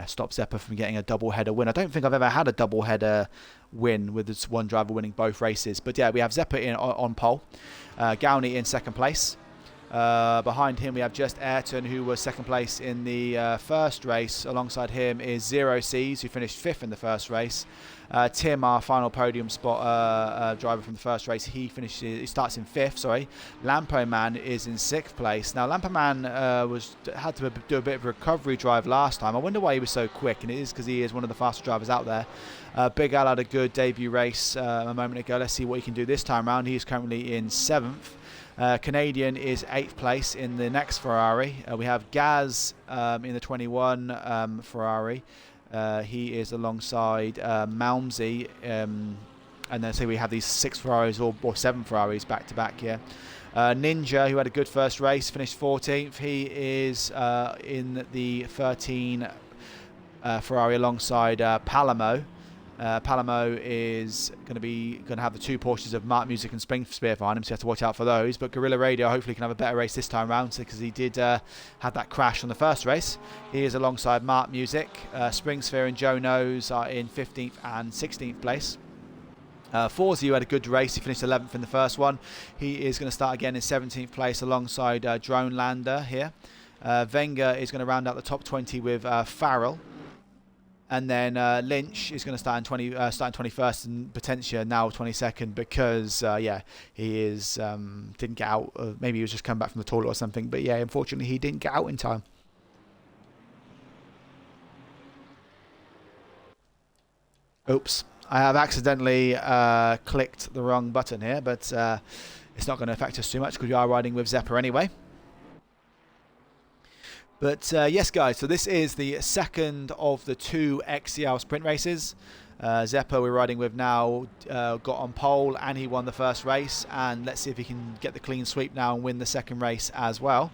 stop Zeppa from getting a double header win. I don't think I've ever had a double header win with this one driver winning both races. But yeah, we have Zeppa on pole, Gowney in second place. Behind him we have just Ayrton, who was second place in the first race. Alongside him is Zero C's, who finished 5th in the first race. Tim, our final podium spot driver from the first race, he starts in 5th. Sorry, Lampo Man is in 6th place. Now Lampo Man had to do a bit of a recovery drive last time. I wonder why he was so quick, and it is because he is one of the faster drivers out there. Big Al had a good debut race a moment ago. Let's see what he can do this time around. He is currently in 7th. Canadian is 8th place in the next Ferrari. We have Gaz in the 21 Ferrari. He is alongside Malmsey. And then we have these 6 Ferraris or 7 Ferraris back to back here. Ninja, who had a good first race, finished 14th. He is in the 13 Ferrari alongside Palamo. Palamo is going to have the 2 Porsches of Mark Music and Spring Spear behind him, so you have to watch out for those. But Guerrilla Radio hopefully can have a better race this time round, because he did have that crash on the first race. He is alongside Mark Music. Spring Sphere and Joe Knows are in 15th and 16th place. Forsey, who had a good race, he finished 11th in the first one. He is going to start again in 17th place alongside Drone Lander here. Wenger is going to round out the top 20 with Farrell. And then Lynch is going to start in 21st and Potentia now 22nd because, he is didn't get out. Maybe he was just coming back from the toilet or something. But, yeah, unfortunately, he didn't get out in time. Oops. I have accidentally clicked the wrong button here, but it's not going to affect us too much because we are riding with Zeppa anyway. But yes, guys, so this is the second of the 2 XCL sprint races. Zeppa we're riding with now got on pole and he won the first race. And let's see if he can get the clean sweep now and win the second race as well.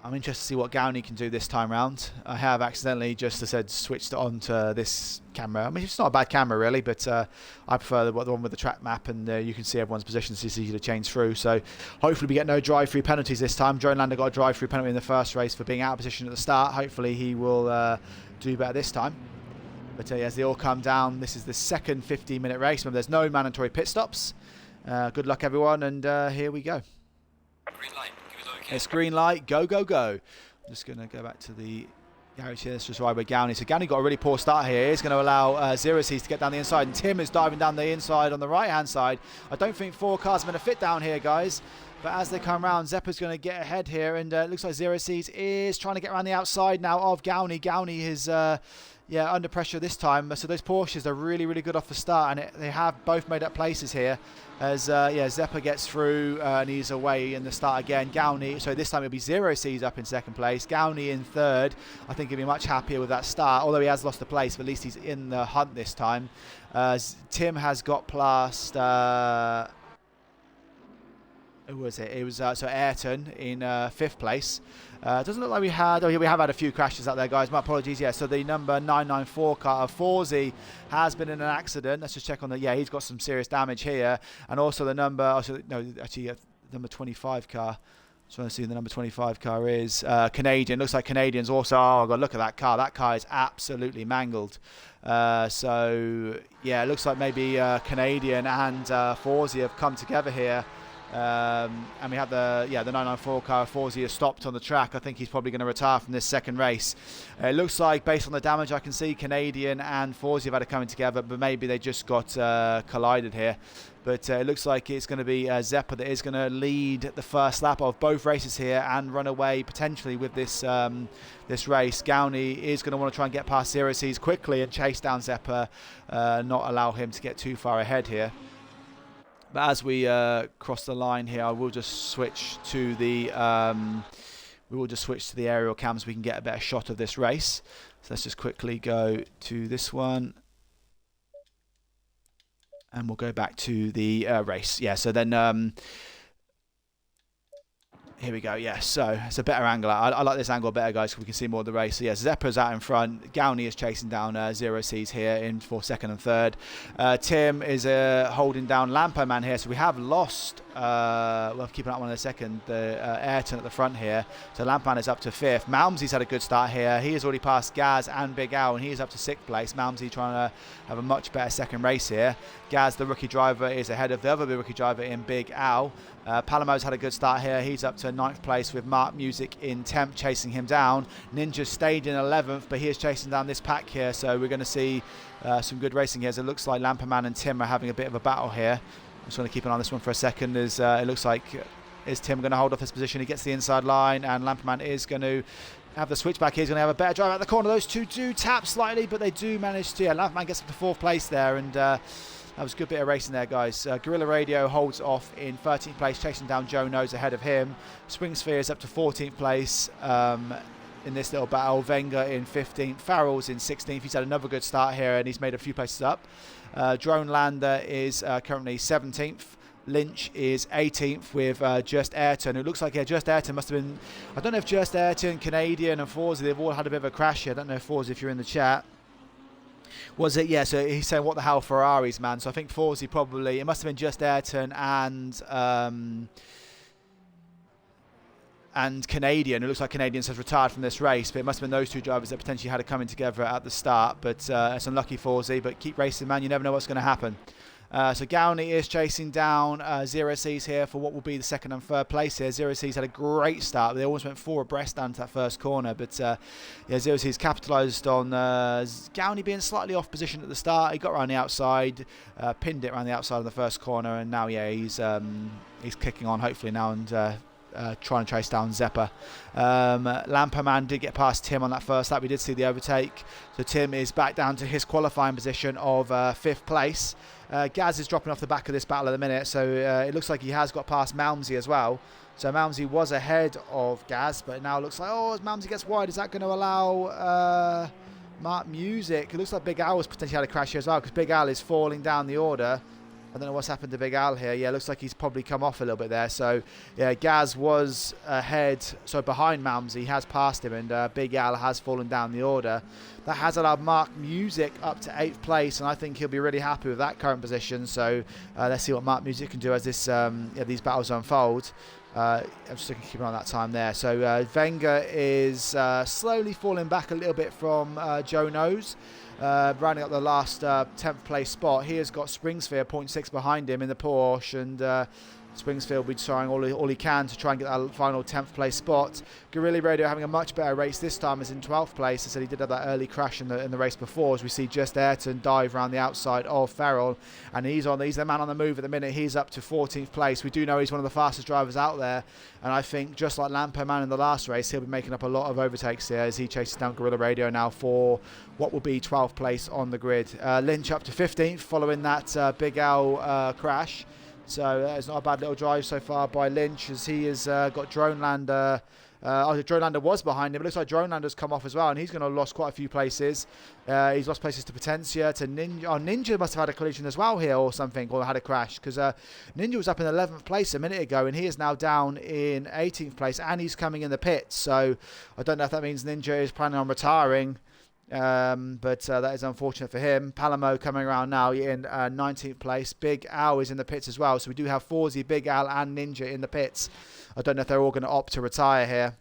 I'm interested to see what Gowney can do this time round. I have accidentally, just as I said, switched it on to this camera. I mean, it's not a bad camera really, but I prefer the one with the track map, and you can see everyone's positions. So it's easy to change through. So hopefully we get no drive-through penalties this time. Drone Lander got a drive-through penalty in the first race for being out of position at the start. Hopefully he will do better this time. But as they all come down, this is the second 15-minute race. Remember, there's no mandatory pit stops. Good luck, everyone, and here we go. Green light. It's green light, go, go, go. I'm just going to go back to the garage here. Let's just ride with Gowney. So Gowney got a really poor start here. He's going to allow Zero C's to get down the inside. And Tim is diving down the inside on the right-hand side. I don't think 4 cars are going to fit down here, guys. But as they come around, Zeppa's going to get ahead here. And it looks like Zero C's is trying to get around the outside now of Gowney. Gowney is... under pressure this time. So those Porsches are really, really good off the start, and they have both made up places here. As Zeppa gets through and he's away in the start again. Gowney, so this time it'll be Zero C's up in second place. Gowney in third. I think he'll be much happier with that start, although he has lost the place, but at least he's in the hunt this time. Tim has got past... who was it? It was so Ayrton in 5th place. Doesn't look like we had... Oh, yeah, we have had a few crashes out there, guys. My apologies. Yeah, so the number 994 car of Forsey has been in an accident. Let's just check on the... Yeah, he's got some serious damage here. And also the number... number 25 car. Just want to see who the number 25 car is. Canadian. Looks like Canadian's also... Oh, God, look at that car. That car is absolutely mangled. So, yeah, it looks like maybe Canadian and Forsey have come together here. And we have the 994 car. Forsey has stopped on the track. I think he's probably going to retire from this second race. It looks like, based on the damage I can see, Canadian and Forsey have had it coming together, but maybe they just got collided here. But it looks like it's going to be Zeppa that is going to lead the first lap of both races here and run away potentially with this this race. Gowney is going to want to try and get past Zero C's quickly and chase down Zeppa, not allow him to get too far ahead here. But as we cross the line here, I will just switch to the aerial cams so we can get a better shot of this race. So let's just quickly go to this one, and we'll go back to the race. Yeah. So then here we go. Yeah. So it's a better angle. I like this angle better, guys, so we can see more of the race. So yeah, Zeppa's out in front. Gowney is chasing down Zero C's here in for second and third. Tim is holding down Lampo Man here. So we have lost. We'll keep an eye on in a second. The Ayrton at the front here. So Lampo Man is up to 5th. Malmsey's had a good start here. He has already passed Gaz and Big Al, and he is up to 6th place. Malmsey trying to have a much better second race here. Gaz, the rookie driver, is ahead of the other rookie driver in Big Al. Palomo's had a good start here. He's up to 9th place with Mark Music in 10th chasing him down. Ninja stayed in 11th, but he is chasing down this pack here. So we're going to see some good racing here. So it looks like Lamperman and Tim are having a bit of a battle here. I'm just going to keep an eye on this one for a second. As it looks like, is Tim going to hold off this position? He gets the inside line, and Lamperman is going to have the switchback. He's going to have a better drive out the corner. Those two do tap slightly, but they do manage to... Yeah, Lamperman gets up to 4th place there, and... that was a good bit of racing there, guys. Gorilla Radio holds off in 13th place, chasing down Joe Nose ahead of him. Swing Sphere is up to 14th place in this little battle. Wenger in 15th. Farrell's in 16th. He's had another good start here, and he's made a few places up. Drone Lander is currently 17th. Lynch is 18th with Just Ayrton. It looks like Just Ayrton must have been... I don't know if Just Ayrton, Canadian and Forsey, they've all had a bit of a crash here. I don't know if Forsey, if you're in the chat. Was it? Yeah, so he's saying, what the hell, Ferraris, man. So I think Forsey probably, it must have been Just Ayrton and and Canadian. It looks like Canadians has retired from this race, but it must have been those two drivers that potentially had it coming together at the start. But it's unlucky for Z, but keep racing, man. You never know what's going to happen. So Gowney is chasing down Zero C's here for what will be the second and third place here. Zero C's had a great start. They almost went 4 abreast down to that first corner. But yeah, Zero C's capitalised on Gowney being slightly off position at the start. He got around the outside, pinned it around the outside of the first corner. And now, yeah, he's kicking on hopefully now and trying to chase down Zeppa. Lamperman did get past Tim on that first lap. We did see the overtake. So Tim is back down to his qualifying position of 5th place. Gaz is dropping off the back of this battle at the minute, so it looks like he has got past Malmsey as well. So Malmsey was ahead of Gaz, but now it looks like, as Malmsey gets wide, is that going to allow Mark Music? It looks like Big Al was potentially had a crash here as well, because Big Al is falling down the order. I don't know what's happened to Big Al here. Yeah, it looks like he's probably come off a little bit there. So, yeah, Gaz was ahead, so behind Malmsey. He has passed him, and Big Al has fallen down the order. That has allowed Mark Music up to 8th place, and I think he'll be really happy with that current position. So, let's see what Mark Music can do as this these battles unfold. I'm just looking to keep an eye on that time there. So, Wenger is slowly falling back a little bit from Joe Knows. Rounding up the last 10th place spot. He has got Springsphere 0.6 behind him in the Porsche, and Springfield will be trying all he can to try and get that final 10th place spot. Guerrilla Radio having a much better race this time, is in 12th place. I said he did have that early crash in the race before, as we see Just Ayrton dive around the outside of Farrell, and he's the man on the move at the minute. He's up to 14th place. We do know he's one of the fastest drivers out there, and I think just like Lamperman in the last race, he'll be making up a lot of overtakes here as he chases down Guerrilla Radio now for what will be 12th place on the grid. Lynch up to 15th following that Big Al crash. So it's not a bad little drive so far by Lynch, as he has got Drone Lander. Drone Lander was behind him. It looks like Drone Lander's come off as well, and he's going to have lost quite a few places. He's lost places to Potencia, to Ninja. Ninja must have had a collision as well here or something, or had a crash, because Ninja was up in 11th place a minute ago, and he is now down in 18th place, and he's coming in the pits. So I don't know if that means Ninja is planning on retiring. But that is unfortunate for him. Palamo coming around now in 19th place. Big Al is in the pits as well. So we do have Forzy, Big Al and Ninja in the pits. I don't know if they're all going to opt to retire here.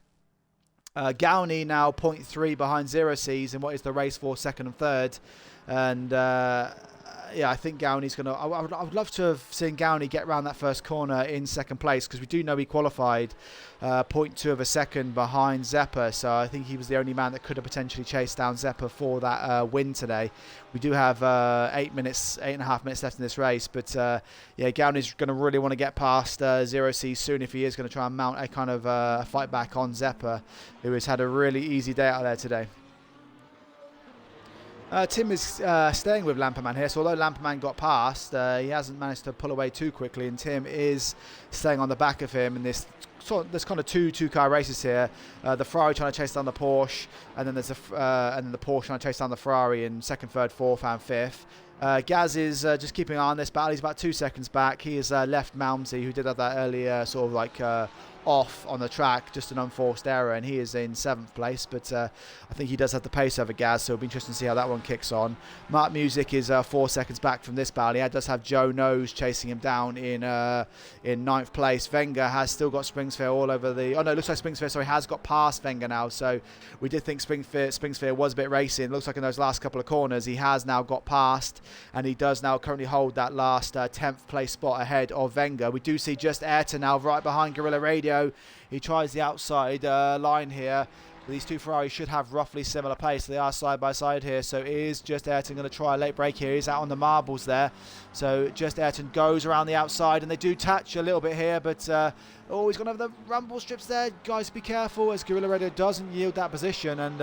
Gowney now 0.3 behind Zero C's in what is the race for second and third. And yeah, I think Gowney's going to... I would love to have seen Gowney get around that first corner in second place, because we do know he qualified 0.2 of a second behind Zeppa. So I think he was the only man that could have potentially chased down Zeppa for that win today. We do have 8.5 minutes left in this race. But yeah, Gowney's going to really want to get past Zero C soon if he is going to try and mount a kind of fight back on Zeppa, who has had a really easy day out there today. Tim is staying with Lamperman here, so although Lamperman got past, he hasn't managed to pull away too quickly, and Tim is staying on the back of him in this there's kind of two car races here. The Ferrari trying to chase down the Porsche, and then there's and then the Porsche trying to chase down the Ferrari in second, third, fourth, and fifth. Gaz is just keeping an eye on this battle. He's about 2 seconds back. He has left Malmsey, who did have that earlier sort of like off on the track, just an unforced error, and he is in 7th place, but I think he does have the pace over Gaz, so it'll be interesting to see how that one kicks on. Mark Music is 4 seconds back from this battle. He does have Joe Knows chasing him down in 9th place. Wenger has still got Springsphere all over the... Oh no, it looks like Springsphere, has got past Wenger now, so we did think Springsphere was a bit racing. It looks like in those last couple of corners he has now got past, and he does now currently hold that last 10th place spot ahead of Wenger. We do see Just Ayrton now right behind Guerrilla Radio. He tries the outside line here. These two Ferraris should have roughly similar pace. They are side by side here. So is Just Ayrton going to try a late break here? He's out on the marbles there. So Just Ayrton goes around the outside, and they do touch a little bit here. But he's going to have the rumble strips there. Guys, be careful, as Guerrilla Radio doesn't yield that position. And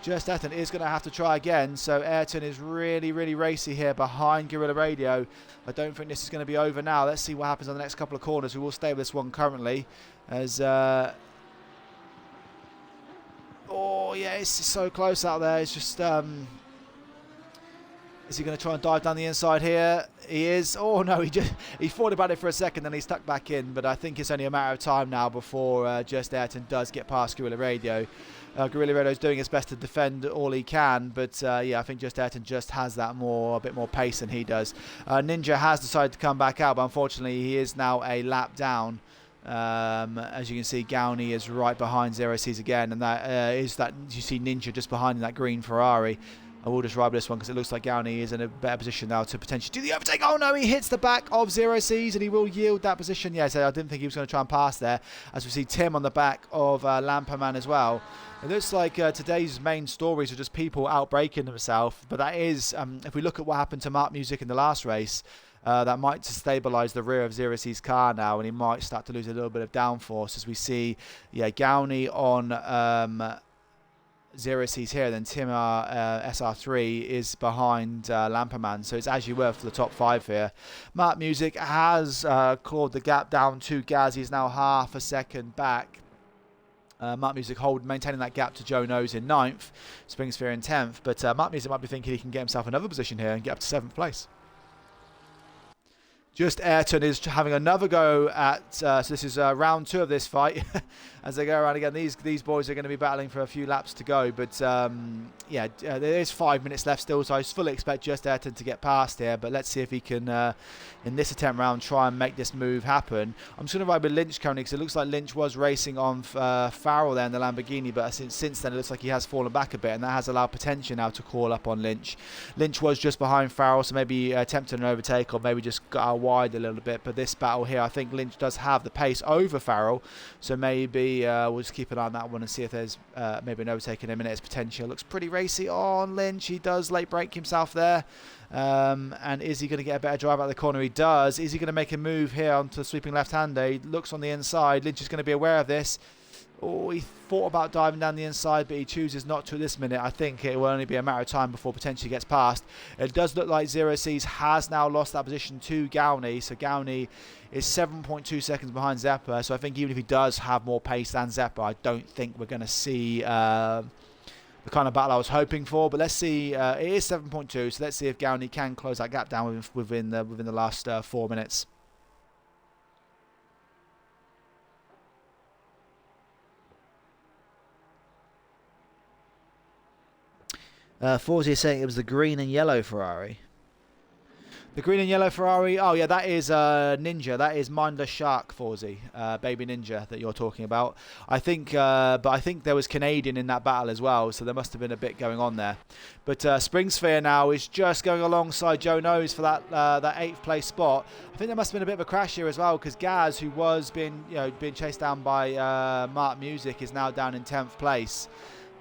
Just Ayrton is going to have to try again. So Ayrton is really, really racy here behind Guerrilla Radio. I don't think this is going to be over now. Let's see what happens on the next couple of corners. We will stay with this one currently. As... oh yeah, it's so close out there. It's just is he going to try and dive down the inside here? He is. Oh no, he thought about it for a second, then he stuck back in. But I think it's only a matter of time now before Just Ayrton does get past Guerrilla Radio. Guerrilla Radio is doing his best to defend all he can, but yeah, I think Just Ayrton just has that a bit more pace than he does. Ninja has decided to come back out, but unfortunately he is now a lap down. As you can see, Gowney is right behind Zero C's again, and that is that you see Ninja just behind in that green Ferrari. I will just ride this one because it looks like Gowney is in a better position now to potentially do the overtake. Oh no, he hits the back of Zero C's and he will yield that position. Yeah, so I didn't think he was going to try and pass there. As we see Tim on the back of Lamperman as well. It looks like today's main stories are just people outbraking themselves, but that is, if we look at what happened to Mark Music in the last race, that might destabilise the rear of Zero C's car now, and he might start to lose a little bit of downforce as we see, yeah, Gowney on Zero C's here, then Tim SR3 is behind Lamperman, so it's as you were for the top 5 here. Mark Music has clawed the gap down to Gaz. He's now half a second back. Mark Music maintaining that gap to Joe Nose in 9th, Springsphere in 10th, but Mark Music might be thinking he can get himself another position here and get up to 7th place. Just Ayrton is having another go at, so this is round 2 of this fight. As they go around again, these boys are going to be battling for a few laps to go. But yeah, there is 5 minutes left still, so I fully expect Just Ayrton to get past here. But let's see if he can, in this attempt round, try and make this move happen. I'm just going to ride with Lynch currently because it looks like Lynch was racing on Farrell there in the Lamborghini. But since then, it looks like he has fallen back a bit, and that has allowed Potentia now to call up on Lynch. Lynch was just behind Farrell, so maybe attempted an overtake or maybe just got out wide a little bit, but this battle here, I think Lynch does have the pace over Farrell, so maybe we'll just keep an eye on that one and see if there's maybe an overtake in a minute. His potential looks pretty racy on Lynch. He does late break himself there, and is he going to get a better drive out of the corner? He does. Is he going to make a move here onto the sweeping left-hander? He looks on the inside. Lynch is going to be aware of this. Oh, he thought about diving down the inside, but he chooses not to at this minute. I think it will only be a matter of time before potentially gets past. It does look like Zero C's has now lost that position to Gowney. So Gowney is 7.2 seconds behind Zeppa. So I think even if he does have more pace than Zeppa, I don't think we're going to see the kind of battle I was hoping for. But let's see. It is 7.2, so let's see if Gowney can close that gap down within the last 4 minutes. Forzi is saying it was the green and yellow Ferrari. The green and yellow Ferrari, oh yeah, that is Ninja. That is Mindless Shark Forzi, Baby Ninja that you're talking about. I think, but I think there was Canadian in that battle as well, so there must have been a bit going on there. But Springsphere now is just going alongside Joe Nose for that 8th place spot. I think there must have been a bit of a crash here as well, because Gaz, who was being chased down by Mark Music, is now down in 10th place.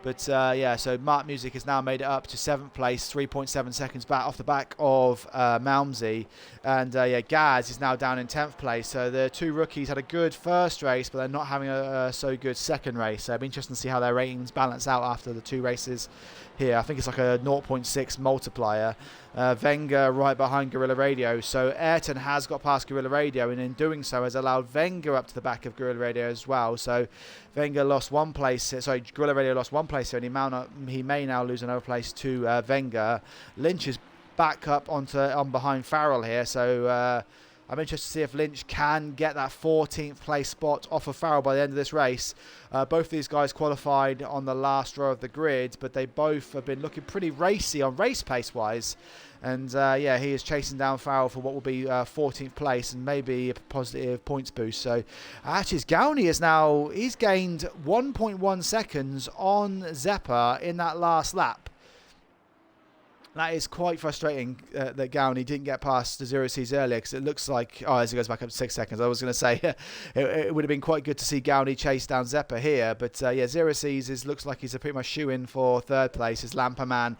But yeah, so Mark Music has now made it up to 7th place, 3.7 seconds back off the back of Malmsey. And yeah, Gaz is now down in 10th place. So the two rookies had a good first race, but they're not having a so good second race. So it'll be interesting to see how their ratings balance out after the 2 races here. I think it's like a 0.6 multiplier. Wenger right behind Guerrilla Radio. So Ayrton has got past Guerrilla Radio, and in doing so has allowed Wenger up to the back of Guerrilla Radio as well. So Wenger lost 1 place. Sorry, Guerrilla Radio lost 1 place here, and he may now lose another place to Wenger. Lynch is back up on behind Farrell here. So I'm interested to see if Lynch can get that 14th place spot off of Farrell by the end of this race. Both of these guys qualified on the last row of the grid, but they both have been looking pretty racy on race pace wise. And yeah, he is chasing down Farrell for what will be 14th place and maybe a positive points boost. So actually, Gowney is now, he's gained 1.1 seconds on Zeppa in that last lap. That is quite frustrating that Gowney didn't get past the 0 C's earlier, because it looks like, oh, as it goes back up to 6 seconds, I was going to say it would have been quite good to see Gowney chase down Zeppa here. But yeah, 0 C's looks like he's a pretty much shoe-in for 3rd place. His Lamperman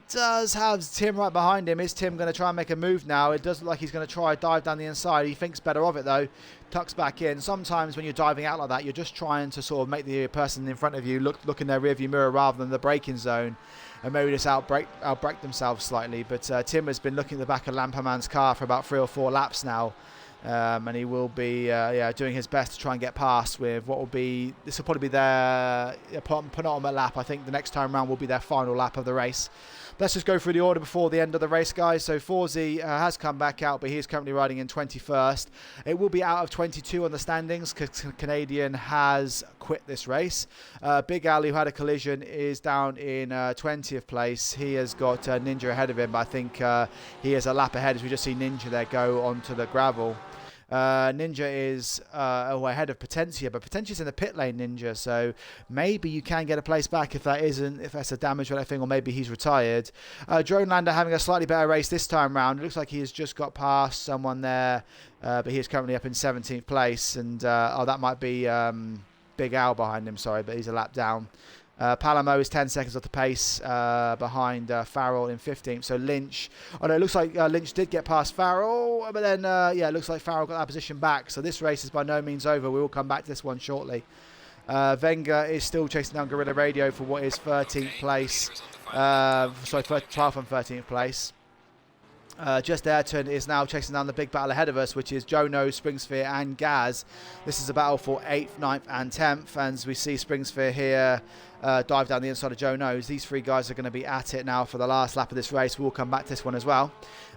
does have Tim right behind him. Is Tim going to try and make a move now? It does look like he's going to try a dive down the inside. He thinks better of it though. Tucks back in. Sometimes when you're diving out like that, you're just trying to sort of make the person in front of you look in their rearview mirror rather than the braking zone, and maybe just outbrake themselves slightly. But Tim has been looking at the back of Lamperman's car for about 3 or 4 laps now. And he will be yeah, doing his best to try and get past with what will be, this will probably be their penultimate lap. I think the next time around will be their final lap of the race. Let's just go through the order before the end of the race, guys. So Forzi has come back out, but he is currently riding in 21st. It will be out of 22 on the standings because Canadian has quit this race. Big Ali, who had a collision, is down in 20th place. He has got Ninja ahead of him, but I think he is a lap ahead as we just see Ninja there go onto the gravel. Ninja is ahead of Potentia, but Potentia's in the pit lane, Ninja, so maybe you can get a place back if that's a damage or anything, or maybe he's retired. Drone Lander having a slightly better race this time round. It looks like he has just got past someone there, but he is currently up in 17th place, and that might be Big Al behind him, sorry, but he's a lap down. Palamo is 10 seconds off the pace behind Farrell in 15th. So Lynch, it looks like Lynch did get past Farrell, but then, it looks like Farrell got that position back. So this race is by no means over. We will come back to this one shortly. Wenger is still chasing down Gorilla Radio for what is 13th place. 12th and 13th place. Just Ayrton is now chasing down the big battle ahead of us, which is Jono, Springsphere and Gaz. This is a battle for 8th, 9th and 10th, and as we see Springsphere here dive down the inside of Jono's. These three guys are going to be at it now for the last lap of this race. We'll come back to this one as well.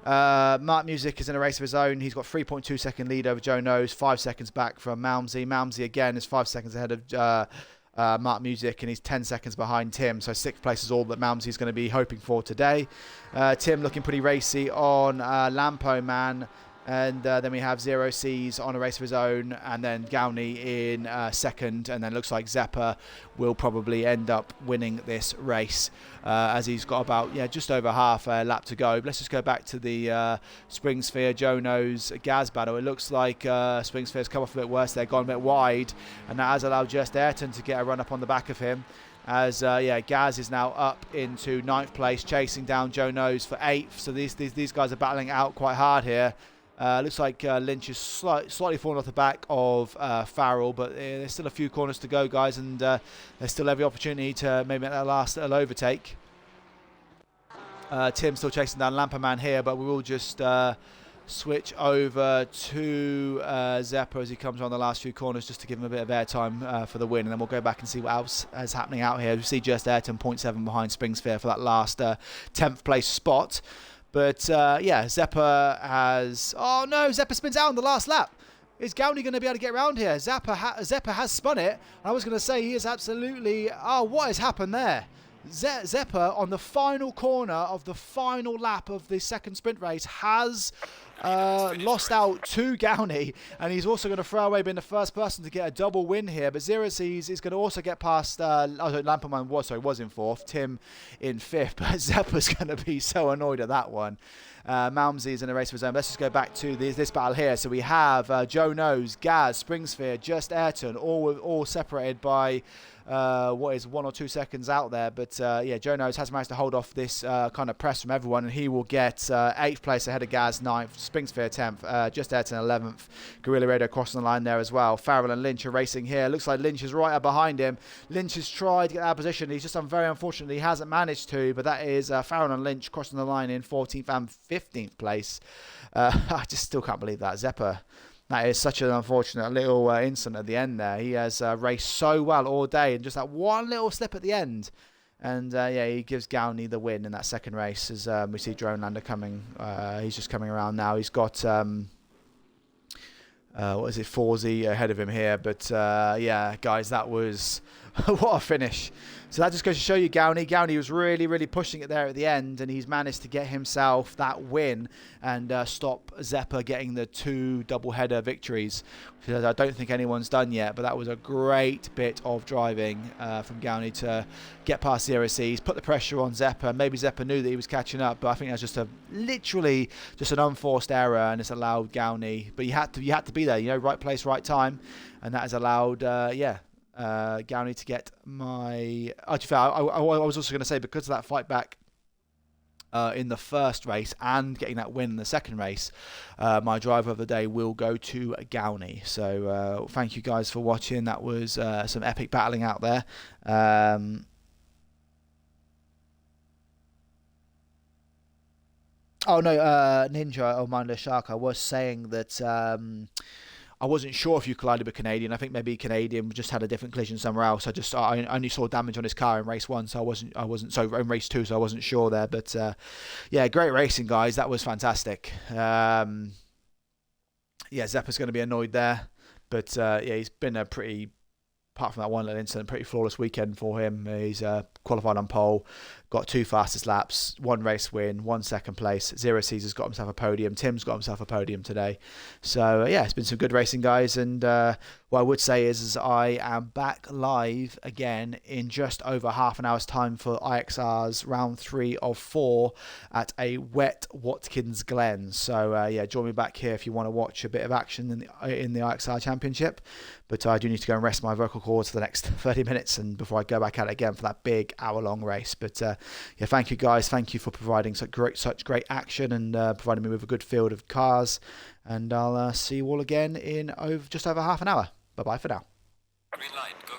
Mark Music is in a race of his own. He's got 3.2 second lead over Jono's, 5 seconds back from Malmsey. Malmsey again is 5 seconds ahead of Mark Music, and he's 10 seconds behind Tim, so 6th place is all that Malmsey's going to be hoping for today. Tim looking pretty racy on Lampo Man, and then we have Zero C's on a race of his own, and then Gowney in second, and then looks like Zeppa will probably end up winning this race as he's got about just over half a lap to go. But let's just go back to the Springsphere Jono's Gaz battle. It looks like Springsphere's come off a bit worse. They've gone a bit wide, and that has allowed Just Ayrton to get a run up on the back of him. As Gaz is now up into 9th place, chasing down Jono's for 8th. So these guys are battling out quite hard here. Looks like Lynch is slightly falling off the back of Farrell, but there's still a few corners to go, guys, and there's still every opportunity to maybe make that last little overtake. Tim still chasing down Lamperman here, but we will just switch over to Zeppa as he comes on the last few corners just to give him a bit of airtime for the win, and then we'll go back and see what else is happening out here. We see Just Ayrton 0.7 behind Springsphere for that last 10th place spot. But Zeppa has... Oh no, Zeppa spins out on the last lap. Is Gowney going to be able to get around here? Zeppa has spun it. I was going to say he is absolutely... Oh, what has happened there? Zeppa on the final corner of the final lap of the second sprint race has lost out to Gowney, and he's also going to throw away being the first person to get a double win here. But Zero C's is going to also get past Lamperman was in 4th, Tim in 5th, but Zeppa's going to be so annoyed at that one. Malmsey's in a race of his own. Let's just go back to this battle here. So we have Joe Knows, Gaz, Springsphere, Just Ayrton, all separated by what is 1 or 2 seconds out there. But Joe Knows has managed to hold off this kind of press from everyone, and he will get 8th place ahead of Gaz, 9th, Springsphere 10th, Just Ayrton 11th, Gorilla Radio crossing the line there as well. Farrell and Lynch are racing here. Looks like Lynch is right up behind him. Lynch has tried to get out of position. He's just very unfortunately he hasn't managed to, but that is Farrell and Lynch crossing the line in 14th and 15th place. I just still can't believe that. Zeppa, that is such an unfortunate little incident at the end there. He has raced so well all day, and just that one little slip at the end. And he gives Gowney the win in that second race as we see Drone Lander coming. He's just coming around now. He's got, Forzy ahead of him here. But guys, that was what a finish. So that just goes to show you Gowney. Gowney was really, really pushing it there at the end, and he's managed to get himself that win and stop Zeppa getting the 2 double-header victories, which I don't think anyone's done yet. But that was a great bit of driving from Gowney to get past Zero C's, put the pressure on Zeppa. Maybe Zeppa knew that he was catching up, but I think that's just literally an unforced error, and it's allowed Gowney. But you had to be there, right place, right time, and that has allowed Gowney to get my... I was also going to say, because of that fight back in the first race and getting that win in the second race, my driver of the day will go to Gowney. So thank you guys for watching. That was some epic battling out there. Ninja or Mindless Shark, I was saying that I wasn't sure if you collided with Canadian. I think maybe Canadian just had a different collision somewhere else. I only saw damage on his car in race 1, so in race 2, so I wasn't sure there. But great racing, guys. That was fantastic. Zeppa's going to be annoyed there, but he's been a pretty apart from that one little incident, pretty flawless weekend for him. He's qualified on pole, got 2 fastest laps, 1 race win, 1 second place. Zero Caesar's got himself a podium. Tim's got himself a podium today. So yeah, it's been some good racing, guys. And what I would say is I am back live again in just over half an hour's time for IXR's round 3 of 4 at a wet Watkins Glen. So yeah, join me back here if you want to watch a bit of action in the IXR Championship. But I do need to go and rest my vocal cords for the next 30 minutes and before I go back at it again for that big hour-long race. But yeah, thank you guys. Thank you for providing such great action and providing me with a good field of cars. And I'll see you all again in just over half an hour. Bye-bye for now. Green light.